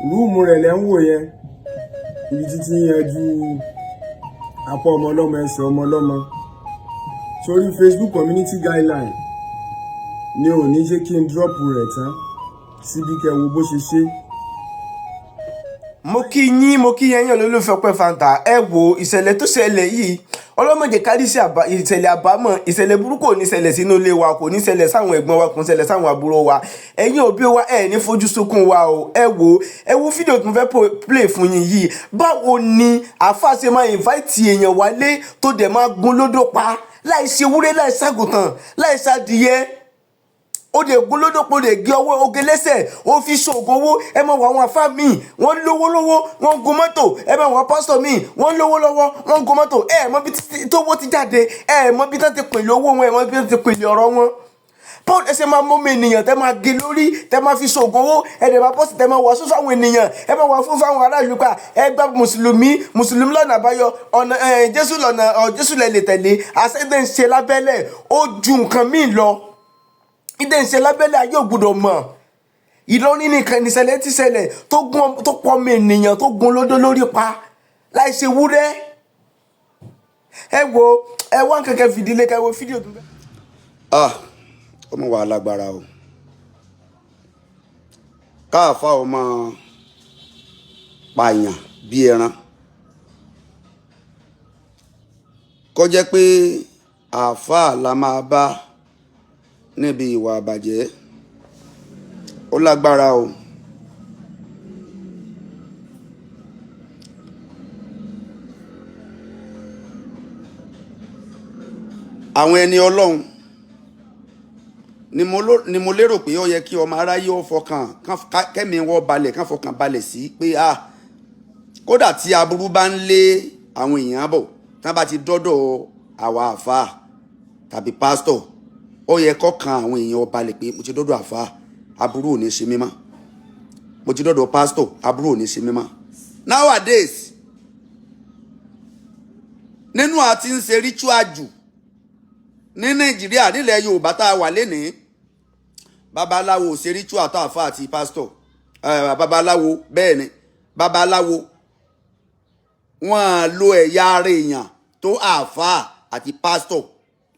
rúùmù rẹ̀ lẹ́ ń wò yẹn ibi títí yanjú apá ọmọ ọlọ́mọ ẹsẹ̀ ọmọ ọlọ́mọ sórí Facebook community guideline ni ò ní ṣe kí n drop rẹ̀ tán síbi kẹwo bó ṣe ṣe. mo kí yín olólùfẹ́ Ọpẹ́ Fanta ẹ wo ìṣẹ̀lẹ̀ tó ṣẹlẹ̀ yìí ọlọ́mọdé kárí sí ìṣẹ̀lẹ̀ àbámọ̀ ìṣẹ̀lẹ̀ burúkú ò ní ṣẹlẹ̀ sínú ilé wa kò ní ṣẹlẹ̀ sáwọn ẹ̀gbọ́n wa kò ní ṣẹlẹ̀ sáwọn àbúrò wa ẹ̀yin òbí wa ẹ̀ ní fojú sunkún wa o ẹ wo fídíò tó ń fẹ́ play fún yín yìí báwo ni àáfàá ṣe máa invite èèyàn wálé tó dẹ̀ máa gún lódò pa láì ṣe ewúrẹ́ láì ṣàgùntàn láì ṣàdìyẹ ó lè gún lódòpó lè gé ọwọ́ oge lẹ́sẹ̀ ó fi ṣoògùn owó ẹ máa wọ àwọn afá míì wọ́n lówó wọ́n gun mọ́tò ẹ máa wọ pásítọ̀ míì wọ́n lówó lọ́wọ́ wọ́n gun mọ́tò ẹ mọ̀ bí tówó ti jáde ẹ mọ̀ bí tán ti pèlè owó wọn ẹ mọ̀ bí tán ti pèlè ọ̀rọ̀ wọn. paul ẹsẹ̀ máa mọ́ mi ènìyàn tẹ́ máa gé lórí tẹ́ máa fi ṣoògùn owó ẹ dẹ̀ máa pọ́sì tẹ́ máa wàásù fáwọn ènìyàn ẹ máa wàásù fáwọn aráàlú pa ẹ gba mùsùlùmí lọ́nà àbáyọ ọ̀nà jésù lẹ̀ lè tẹ̀lé àṣẹ́dẹ̀ ń ṣe lábẹ́lẹ̀ ó ju nǹkan míì lọ ìdè ń ṣe lábẹ́lẹ̀ ayé ògbúdọ̀ mọ̀ Ìlọrin nìkan nìṣẹ̀lẹ̀ ti ṣẹlẹ̀ tó pọ̀ ọmọ ènìyàn tó gun lódó lórí pa láì ṣe wúrẹ́ ẹ wá kẹ̀kẹ́ fìdílé kẹwọ́ fídíò tó bẹ́ẹ̀. ọmọ wa lágbára o káàfà ọmọ pààyàn bí ẹran kọjá pé àáfàá la máa bá níbi ìwà àbàjẹ́ ó lágbára o àwọn ẹni ọlọ́run ni mo lérò pé ó yẹ kí ọmọ aráyé ó fọkàn kẹ́mi wọ́n balẹ̀ kán fọkàn balẹ̀ sí pé kódà tí aburú bá ń lé àwọn èèyàn bọ̀ tí wọ́n bá ti dọ́dọ̀ àwa àfáà tàbí pásítọ̀ ó yẹ kọ́kàn àwọn èèyàn ó balẹ̀ pé mo ti dọ́dọ̀ àfáà aburú ò ní ṣe mí mọ́ mo ti dọ́dọ̀ pásítọ̀ aburú ò ní ṣe mí mọ́. Nowadays nínú àti ń ṣe ritual jù ní Nàìjíríà nílẹ̀ Yorùbá tá a wà lénìí babaláwo ò ṣe ritual tó àfáà àti pásítọ̀ babaláwo bẹ́ẹ̀ ni babaláwo wọ́n lo ẹ̀yà ara èèyàn tó àfáà àti pásítọ̀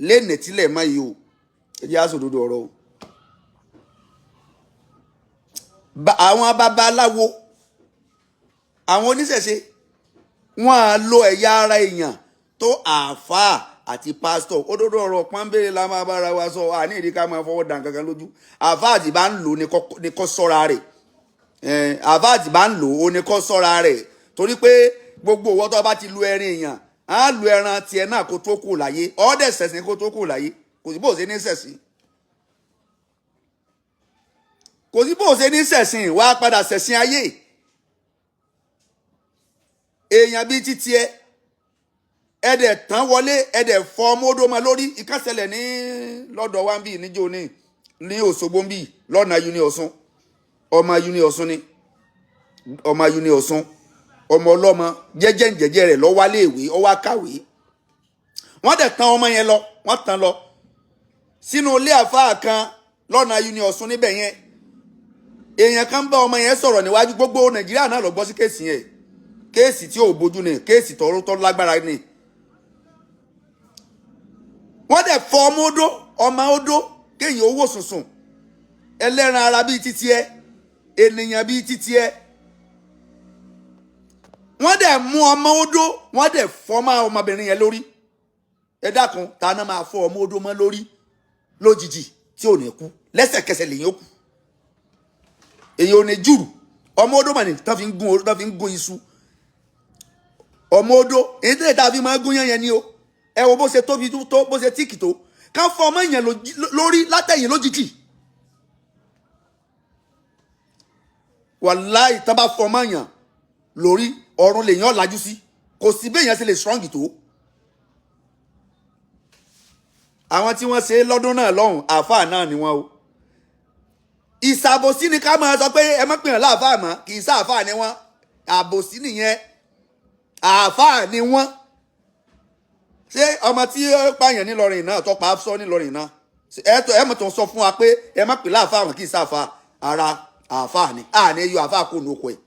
lénìí tílẹ̀ mọ́ yìí o ẹ jẹ́ àsòdodo ọ̀rọ̀ o. àwọn babaláwo àwọn oníṣẹ̀ṣe wọ́n á lo ẹ̀yà ara èèyàn tó àáfàá àti pásítọ̀ òdodo ọ̀rọ̀ pọ́nbélé la máa bára wa sọ àní ìdí ká máa fọwọ́ dàn kankan lójú àáfàá àti bá ń lò ní kó sọ́ra rẹ̀ àáfàá àti bá ń lò ó ní kó sọ́ra rẹ̀ torí pé gbogbo owó tó bá ti lu ẹran èèyàn á lu ẹran tiẹ̀ náà kó tó kù láyé ọ̀ọ́dẹ̀ ṣẹ̀sìn kó tó kù láyé kò sí bó ṣe ní ṣẹ̀sìn kò sí bó ṣe ní ṣẹ̀sìn wá padà ṣẹ̀sìn ayé èèyàn bíi títí ẹ̀dẹ̀ tán wọlé ẹ̀dẹ̀ fọ́ mọ́dọ́mọ lórí ìkànsẹ̀lẹ̀ ní lọ́dọ̀ wa ń bì níjó ní Òṣogbo ń bì lọ́nà uni Ọ̀ṣun ọmọ uni Ọ̀ṣun ni ọmọ uni Ọ̀ṣun ọmọ ọlọ́mọ jẹ́jẹ́ rẹ̀ lọ́ wálé ìwé ó wá kàwé wọ́n dẹ̀ tán ọmọ yẹn lọ wọ́n tán lọ sínú ilé àfáà kan lọ́nà uni Ọ̀ṣun níbẹ̀ yẹn èèyàn kan bá ọmọ yẹn sọ̀rọ̀ níwájú gbogbo Nàìjíríà náà lọ gbọ́ sí kéèsì yẹn kéèsì tí ò bójú ni kéèsì tó lágbára ni wọ́n dẹ̀ fọ ọmọ odó kéèyàn owó sùnsùn ẹlẹ́ran ara bíi títí ẹ ènìyàn bíi títí ẹ wọ́n dẹ̀ mú ọmọ odó wọ́n dẹ̀ fọ́ máa ọmọbìnrin yẹn lórí ẹ dákun ta náà máa fọ́ ọmọ odó mọ́ lórí lójijì tí ò ní kú lẹ́sẹ̀kẹsẹ̀ lèyìn ó kù èyí ò ní jùrù ọmọ odó mà ní tán fi ń gún iṣu ọmọ odó èyí tẹ́lẹ̀ tá a fi máa gún yẹn ni o ẹ wo bó ṣe tóbi tó bó ṣe tíìkì tó ká fọ ọmọ èèyàn lórí látẹ̀yìn lójijì wàláì tá bá fọ ọmọ èèyàn lórí ọ̀run lèèyàn lajú sí kò sí béèyàn ṣe lè strong tó àwọn tí wọ́n ṣe lọ́dún náà lọ́hùn àáfàá náà ni wọ́n o ìṣàbòsí ni ká máa sọ pé ẹ má pèèyàn láàfáà mọ́ kì í sáàfáà ni wọ́n àbòsí nìyẹn àáfáà ni wọ́n ṣé ọmọ tí ó pààyàn nílọrin náà tó pa Afusat nílọrin náà ẹ mọ̀ tó ń sọ fún wa pé ẹ má pè láàfáà mọ́ kì í sáàfáà ara àáfáà ni àní yọ àáfáà kò ní oko ẹ̀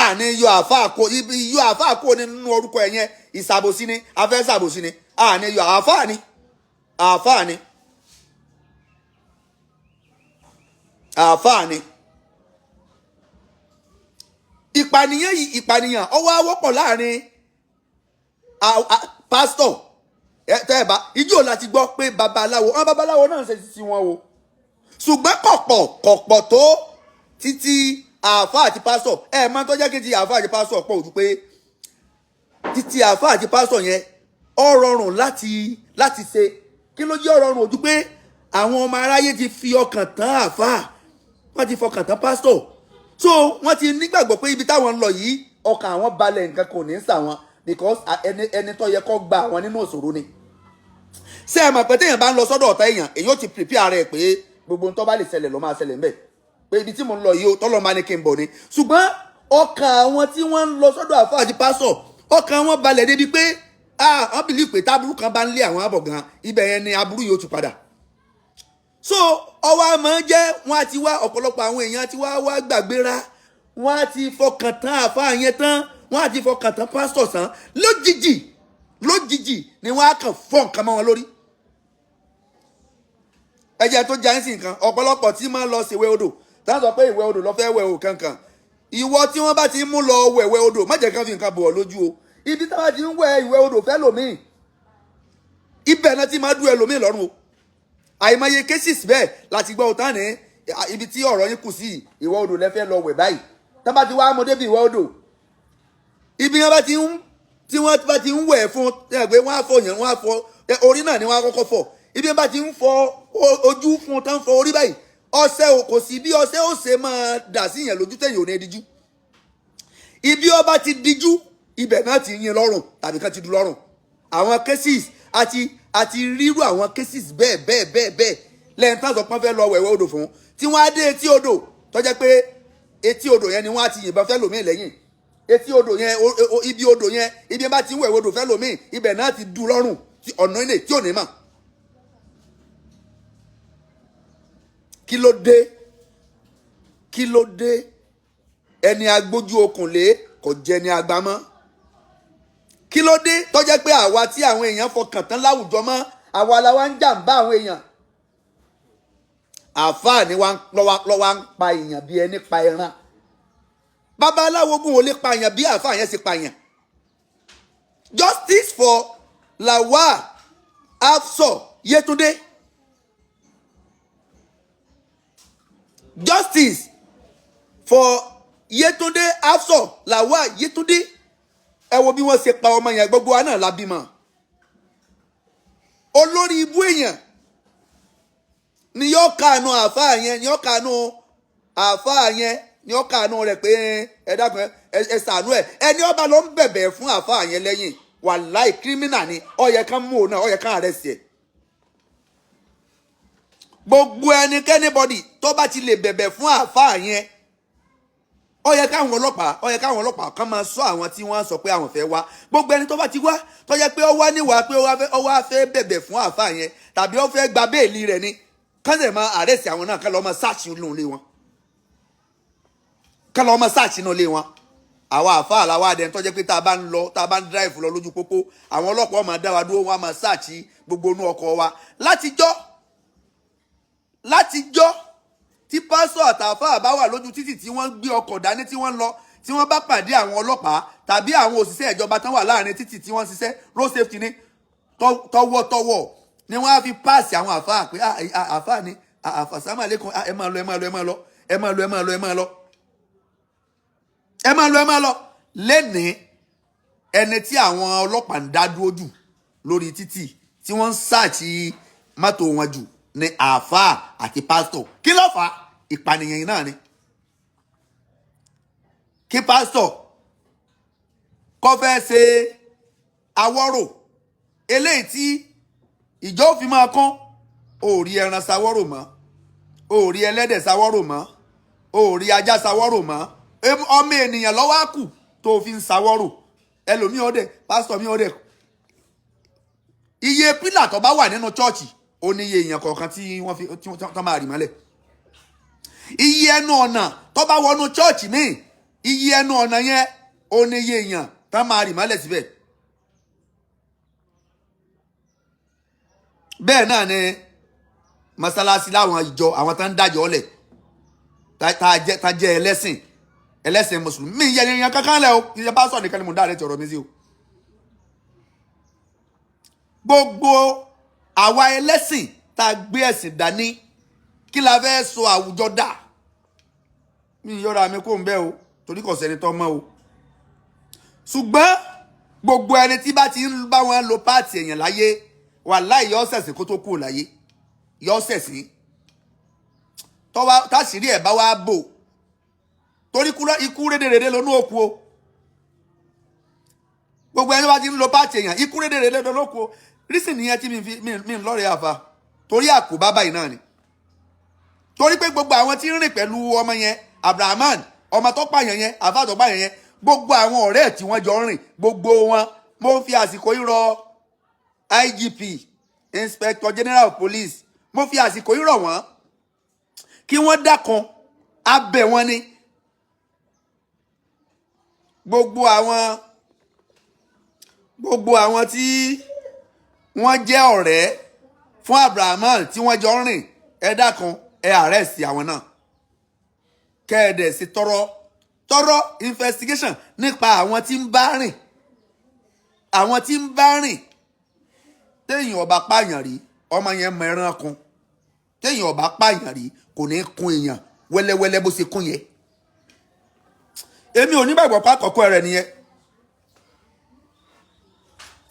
àní yọ àáfàá kó ibi yọ àáfàá kó nínú orúkọ ẹ̀ yẹn ìṣàbòsí ni afẹ́ ṣàbòsí ni àní yọ àáfàá ni àáfàá ni àáfàá ni. ìpànìyàn yìí ìpànìyàn ó wá wọ́pọ̀ láàrin pásítọ̀ tẹ́ ẹ bá ijó láti gbọ́ pé babaláwo àwọn babaláwo náà ṣe ti wọn o ṣùgbọ́n kọ̀pọ̀ tó títí àáfàá àti pásítọ̀ máa tó jẹ́ kí ti àáfàá àti pásítọ̀ pọ̀ ojú pé títí àáfàá àti pásítọ̀ yẹn ó rọrùn láti ṣe kí ló jẹ́ ó rọrùn ojú pé àwọn ọmọ aráyé ti fi ọkàn tán àáfàá wọ́n ti fọkàn tán pásítọ̀ so wọ́n ti nígbàgbọ́ pé ibi táwọn ń lọ yìí ọkàn àwọn balẹ̀ nǹkan kò ní í sà wọn because ẹni tó yẹ kó gba àwọn nínú òṣòro ni ṣé ẹ mọ̀ pé téèyàn bá ń lọ sọ́dọ̀ ọ̀tá èèyàn èyí ó ti prepare rẹ̀ pé gbogbo ohun tó bá lè ṣẹlẹ̀ ló máa ṣẹlẹ̀ ńbẹ̀ pé ibi tí mo ń lọ yìí ó tọ́lọ́ máa ní kí n bọ̀ ni ṣùgbọ́n ọkàn àwọn tí wọ́n ń lọ sọ́dọ̀ àfáà àti pásọ̀ ọkàn wọn balẹ̀ débi pé wọ́n bìlí pé táburú kan bá ń lé àwọn àbọ̀ gan ibẹ̀ yẹn ni aburú yóò tún padà so ọwọ́ àmọ́ jẹ́ wọ́n á ti wá ọ̀pọ̀lọpọ̀ àwọn èèyàn ti wá gbàgbéra wọ́n á ti fọkàn tán àfáà yẹn tán wọ́n á ti fọkàn tán pásítọ̀ tán lójijì ni wọ́n á kàn fọ́ nǹkan mọ́ wọn lórí ẹjẹ tó jẹ́ ẹ̀sìn kan ọ̀pọ̀lọpọ̀ tí máa ń lọ sí ìwé odò tá a sọ pé ìwé odò lọ fẹ́ wẹ̀ o kankan ìwọ tí wọ́n bá ti mú lọ wẹ̀wẹ̀ odò má jẹ́ kán fi nǹkan bọ̀ ọ́ lójú o ibi táwọn ti ń wẹ̀ ìwé odò fẹ́ lòmíì ibẹ̀ náà ti máa dú ẹlòmíì lọ́rùn o àìmọye cases bẹ́ẹ̀ láti gbọ́ òtán ní ibi tí ọ̀rọ̀ yín kù sí ìwé odò lẹ́fẹ́ lọ wẹ̀ báyìí tá bá ti wá mọ débi ìwé odò ibi wọn bá ti ń tí wọ́n bá ti ń wẹ̀ fún ẹgbẹ́ wọn á fọ yẹn wọn á fọ orí náà ni wọ́n á kọ́kọ́ fọ ibi wọn bá ti ń fọ ojú fún tán fọ orí báyìí ọṣẹ kò sí bí ọṣẹ ó ṣe máa dà sí yẹn lójú tẹ̀yìn ò ní díjú ibi ọba ti díjú ibẹ̀ náà ti yín lọ́rùn tàbí kan ti dùn lọ́rùn àwọn cases àti rírú àwọn cases bẹ́ẹ̀ lẹ́yìn tán sọ pé wọ́n fẹ́ lọ wẹ̀wẹ̀ odò fún tí wọ́n á dé etí odò tó jẹ́ pé etí odò yẹn ni wọ́n á ti yìnbọn fẹ́ lòmíì lẹ́yìn etí odò yẹn ibi odò yẹn ibi bá ti ń wẹ̀wẹ̀ odò fẹ́ lòmíì ibẹ̀ náà ti dùn lọ́rùn ọ̀nà ilé tí ò ní mọ̀. kí ló dé ẹni agbójú okùn lé kò jẹ́ ni àgbà mọ́ kí ló dé tó jẹ́ pé àwa tí àwọn èèyàn fọkàn tán láwùjọ mọ́ àwa la wá ń jàǹbá àwọn èèyàn àfáà ni lọ́wọ́ ń pa èèyàn bí ẹni pa ẹran babaláwo gún ò lè pa èèyàn bí àfáà yẹn ṣe pa èèyàn justice for Lawal Afusat Yetunde justice for Yetunde Afusat Lawal Yetunde ẹ wo bí wọ́n ṣe pa ọmọ yẹn gbogbo wa náà la bímọ olórí ibú èèyàn ni yóò kànú àáfàá yẹn ni yóò kànú àáfàá yẹn ni yóò kànú rẹ̀ pé ẹ dákun ẹ ṣàánú ẹ ẹni ọba ló ń bẹ̀bẹ̀ fún àáfàá yẹn lẹ́yìn wàláì kírímínà ni ó yẹ kán mú òun náà ó yẹ kán arrest ẹ gbogbo ẹnikẹ́ni bọ́dì tó bá ti lè bẹ̀bẹ̀ fún àáfàá yẹn ó yẹ káwọn ọlọ́pàá kan máa sọ àwọn tí wọ́n sọ pé àwọn fẹ́ wá gbogbo ẹni tó bá ti wá tó yẹ pé ó wá níwàá pé ó wá fẹ́ bẹ̀bẹ̀ fún àáfàá yẹn tàbí ó fẹ́ gba béèlì rẹ̀ ni kán lè máa àrẹ́sì àwọn náà kán lọ́ọ́ máa sáàṣì inú ilé wọn àwa àáfàá làwa àdẹ̀ tó jẹ́ pé tá a bá ń drive lọ lójú pópó àwọn ọlọ́pàá máa dá wa dúró wọn á máa sáàṣì gbogbo inú ọkọ̀ wa látijọ́ tí pásọ̀ àtàfà bá wà lójú títì tí wọ́n gbé ọkọ̀ dání tí wọ́n lọ tí wọ́n bá pàdé àwọn ọlọ́pàá tàbí àwọn òṣìṣẹ́ ìjọba tán wà láàrin títì tí wọ́n ṣiṣẹ́ road safety ní tọwọ́tọwọ́ ni wọ́n á fi páàsì àwọn àfà pé àfà ni àfàsámà lẹ́kùn ẹ máa lọ lẹ́nìí ẹni tí àwọn ọlọ́pàá ń dá dúró jù lórí títì tí wọ́n ń sáàtì mọ́tò wọn jù ni àáfàá àti pásítọ̀ kí ló fà á ìpànìyàn yìí náà ni kí pásítọ̀ kó fẹ́ ṣe awọ́rò eléyìí tí ìjọ òfin máa kán ó rí ẹran ṣawọ́rò mọ́ ó rí ẹlẹ́dẹ̀ ṣawọ́rò mọ́ ó rí ajá ṣawọ́rò mọ́ ọmọ ènìyàn lọ́wọ́ á kù tó fi ń ṣawọ́rò ẹlòmíì ọdẹ pásítọ̀ mi ọdẹ iye pílà tó bá wà nínú chọ́ọ̀chì ó ní iye èèyàn kọ̀ọ̀kan tí wọ́n máa rì mọ́lẹ̀ iye ẹnu ọ̀nà tó bá wọnú chọ́ọ̀chì míì iye ẹnu ọ̀nà yẹn ó ní iye èèyàn tán máa rì mọ́lẹ̀ síbẹ̀. bẹ́ẹ̀ náà ni mọ́sálásí láwọn ìjọ àwọn tán ń dájọ́ ọ̀lẹ̀ tá jẹ́ ẹlẹ́sìn mùsùlùmí mi yẹ èèyàn kankan lẹ̀ o ìyá bá sọ̀ nìkan ni mo dá rẹ̀ ti ọ̀rọ̀ mi sí o. gbogbo àwa ẹlẹ́sìn tá a gbé ẹ̀sìn dání kí la fẹ́ sọ àwùjọ dà mi yọra mi kó ń bẹ́ o torí kò sẹ́ni tó mọ́ o. ṣùgbọ́n gbogbo ẹni tí bá ti ń bá wọn lo páàtì èèyàn láyé wàláhì yọ ṣẹ̀sìn kó tó kú láyé yọ ṣẹ̀sìn táṣìírí ẹ̀ bá wá bò torí ikú rédèrèdè lónú òkú o. gbogbo ẹni bá ti ń lo páàtì èèyàn ikú rédèrèdè lónú òkú o. rísìn nìyẹn tí mi ń lọ́rẹ̀ẹ́ àfa torí àkóbá báyìí náà ni. torí pé gbogbo àwọn tí ń rìn pẹ̀lú ọmọ yẹn Abdulrahman ọmọ tó pààyàn yẹn àfa tó pààyàn yẹn gbogbo àwọn ọ̀rẹ́ tí wọ́n jọ ń rìn gbogbo wọn mo ń fi àsìkò yìí rọ IGP Inspector General of Police mo fi àsìkò yìí rọ̀ wọ́n kí wọ́n dákun abẹ́ wọn ni gbogbo àwọn tí wọ́n jẹ́ ọ̀rẹ́ fún Abdulrahman tí wọ́n jọ ń rìn ẹ dákun ẹ àrẹ́sì àwọn náà kẹ́ẹ̀dẹ̀ sí tọrọ investigation nípa àwọn tí ń bá rìn téèyàn ọba pààyàn rí ọmọ yẹn mọ ẹran kun téèyàn ọba pààyàn rí kò ní kun èèyàn wẹ́lẹ́wẹ́lẹ́ bó ṣe kún yẹn èmi ò nígbàgbọ́ pé àkọ́kọ́ rẹ̀ nìyẹn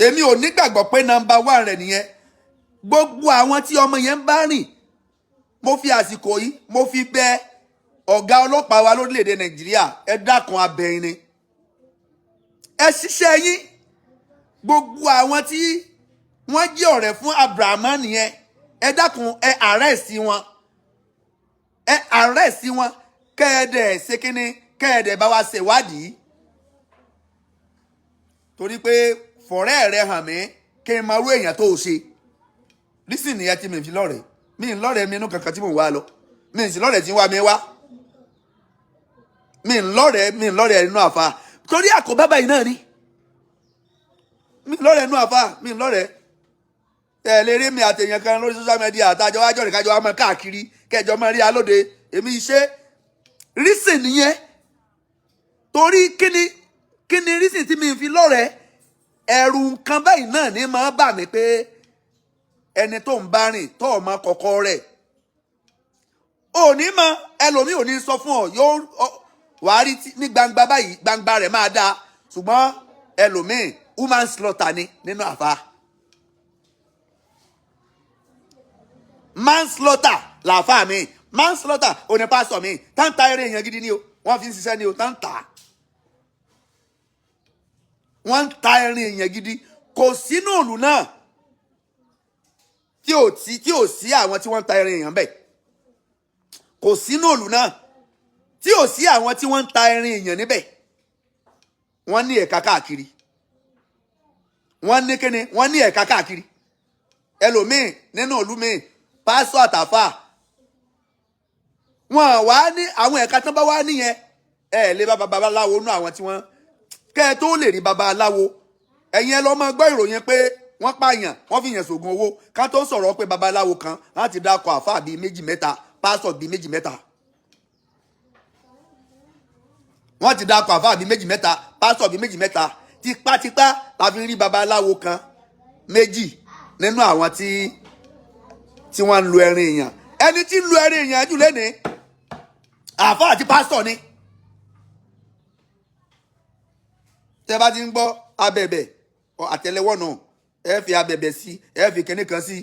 èmi ò nígbàgbọ́ pé nọ́mbà 1 rẹ̀ nìyẹn gbogbo àwọn tí ọmọ yẹn ń bá rìn mo fi àsìkò yìí mo fi bẹ̀ ọ̀gá ọlọ́pàá wa lórílẹ̀‐èdè Nàìjíríà ẹ dákun abẹ́yìn ni ẹ ṣiṣẹ́ yín gbogbo àwọn tí wọ́n jẹ́ ọ̀rẹ́ fún Abdulrahman yẹn ẹ dákun ẹ àrẹ́sì wọn kẹ́ẹ̀dẹ̀ ṣe kínní kẹ́ẹ̀dẹ̀ bá wa ṣèwádìí torí pé fọ̀rẹ́ rẹ hàn mí kí n máa rú èèyàn tó o ṣe lísìn nìyẹn tí mi fi lọ́rẹ̀ẹ́ mi ń lọ́rẹ̀ẹ́ mi inú kankan tí mò ń wá lọ mi ń sì lọ́rẹ̀ẹ́ tí ń wá mi wá mi ń lọ́rẹ̀ẹ́ inú àfa torí àkóbá báyìí náà ni mi ń lọ́rẹ̀ẹ́ inú àfa mi ń lọ́rẹ̀ẹ́ tẹ̀lé rí mi àtẹ̀yàn kan lórí social media àtàjọ wájọ́ rẹ̀ kájọ wá mọ́ káàkiri kẹjọ mọ́ rí alóde èmi iṣẹ́ rísìn nìyẹn torí kíni rísìn tí mi fi lọ́rẹ̀ẹ́ ẹ̀rù nǹkan báyìí náà ní máa bà mí pé ẹni tó ń bá rìn tó ọmọ kọ̀ọ̀kọ̀ rẹ̀ òní mọ ẹlòmíì ò ní sọ fún ọ yóò wàá rí ní gbangba báyìí gbangba rẹ̀ máa dáa ṣùgbọ́n ẹlòmíì human slaughter ni nínú àfa manslaughter làáfà mi manslaughter òní pásọ mi táǹtà eré èèyàn gidi ni o wọ́n fi ń ṣiṣẹ́ ni o táǹtà wọ́n ń ta ẹrin èèyàn gidi kò sínú ìlú náà tí ò sí àwọn tí wọ́n ń ta ẹrin èèyàn bẹ́ẹ̀ kò sínú ìlú náà tí ò sí àwọn tí wọ́n ń ta ẹrin èèyàn níbẹ̀ wọ́n ní ẹ̀ka káàkiri wọ́n ní kíni wọ́n ní ẹ̀ka káàkiri ẹlòmíì nínú ìlú míì pásọ àtàfà wọn wá ní àwọn ẹ̀ka tán bá wá nìyẹn lè bá babaláwo nú àwọn tí wọ́n kẹ́ ẹ tó lè rí babaláwo ẹ̀yin ẹ lọ́ mọ gbọ́ ìròyìn pé wọ́n pààyàn wọ́n fi yàn sògùn owó ká tó sọ̀rọ̀ pé babaláwo kan láti dákọ̀ àfáà bíi 2 mẹ́ta pásọ̀ bíi 2 mẹ́ta wọ́n ti dákọ̀ àfáà bíi 2 mẹ́ta pásọ̀ bíi 2 mẹ́ta tipátipá la fi rí babaláwo kan 2 nínú àwọn tí wọ́n ń lo ẹrin èèyàn ẹni tí ń lo ẹrin èèyàn jù lẹ́ni àfáà àti pásọ̀ ni tẹ́ bá ti ń gbọ́ abẹ̀bẹ̀ àtẹ́lẹwọ́ náà ẹ fi abẹ̀bẹ̀ sí ẹ fi kíní kan sí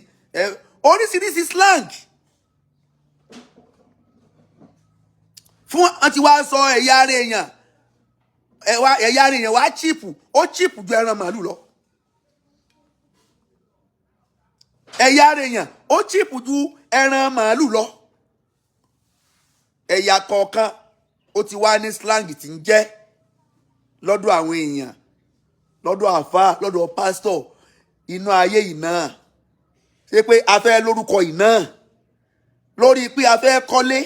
oríṣiríṣi slang fún àti wá sọ ẹ̀yà ara èèyàn ẹ̀yà ara èèyàn wá chíìpù ó chíìpù ju ẹran màálù lọ ẹ̀yà ara èèyàn ó chíìpù ju ẹran màálù lọ ẹ̀yà kọ̀ọ̀kan ó ti wá ní slang tí ń jẹ́ lọ́dọ̀ àwọn èèyàn lọ́dọ̀ àfáà lọ́dọ̀ pásítọ̀ inú ayé yìí náà ṣe pé a fẹ́ lórúkọ yìí náà lórí pé a fẹ́ kọ́lé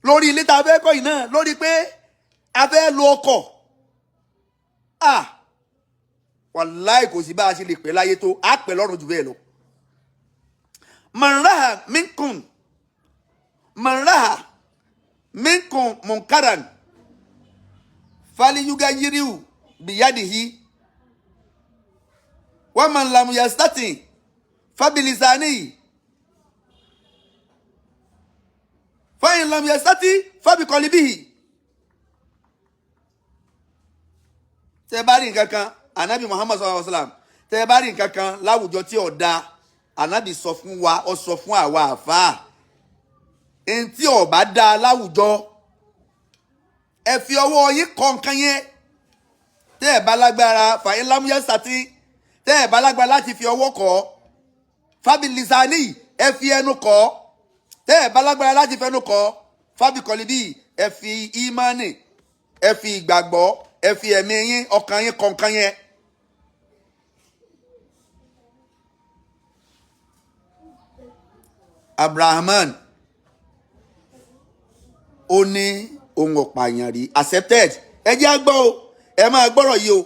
lórí ilé tá a fẹ́ kọ́ yìí náà lórí pé a fẹ́ lo ọkọ̀ wàláì kò sí bá a ṣe lè pẹ́ láyé tó a pẹ́ lọ́rùn jù bẹ́ẹ̀ lọ. man raha minkum munkaran falyughayyirhu biyadihi wa man lam yastati fabilisanihi fa in lam yastati fabiqalbihi. tẹ́ bá rí nǹkan kan anabi muhammad sallallahu alaihi wasallam tẹ́ bá rí nǹkan kan láwùjọ tí ó dá anabi sọ fún wa ó sọ fún àwa àfáà en tí ó bá dá láwùjọ ẹ fi ọwọ́ yín kọ nǹkan yẹn tẹ́ bá lágbára fa in lam yastati tẹ́ bá lágbára láti fi ọwọ́ kọ fabilisani ẹ fi ẹnu kọ tẹ́ bá lágbára láti fẹnu kọ fabiqalbi ẹ fi imani ẹ fi ìgbàgbọ́ ẹ fi ẹ̀mí yín ọkàn yín kọ̀ọ̀kan yẹn. Abdulrahman ó ní ohun ọ̀pààyàn rí accepted ẹ jẹ́ gbọ́ o ẹ máa gbọ́rọ̀ yìí o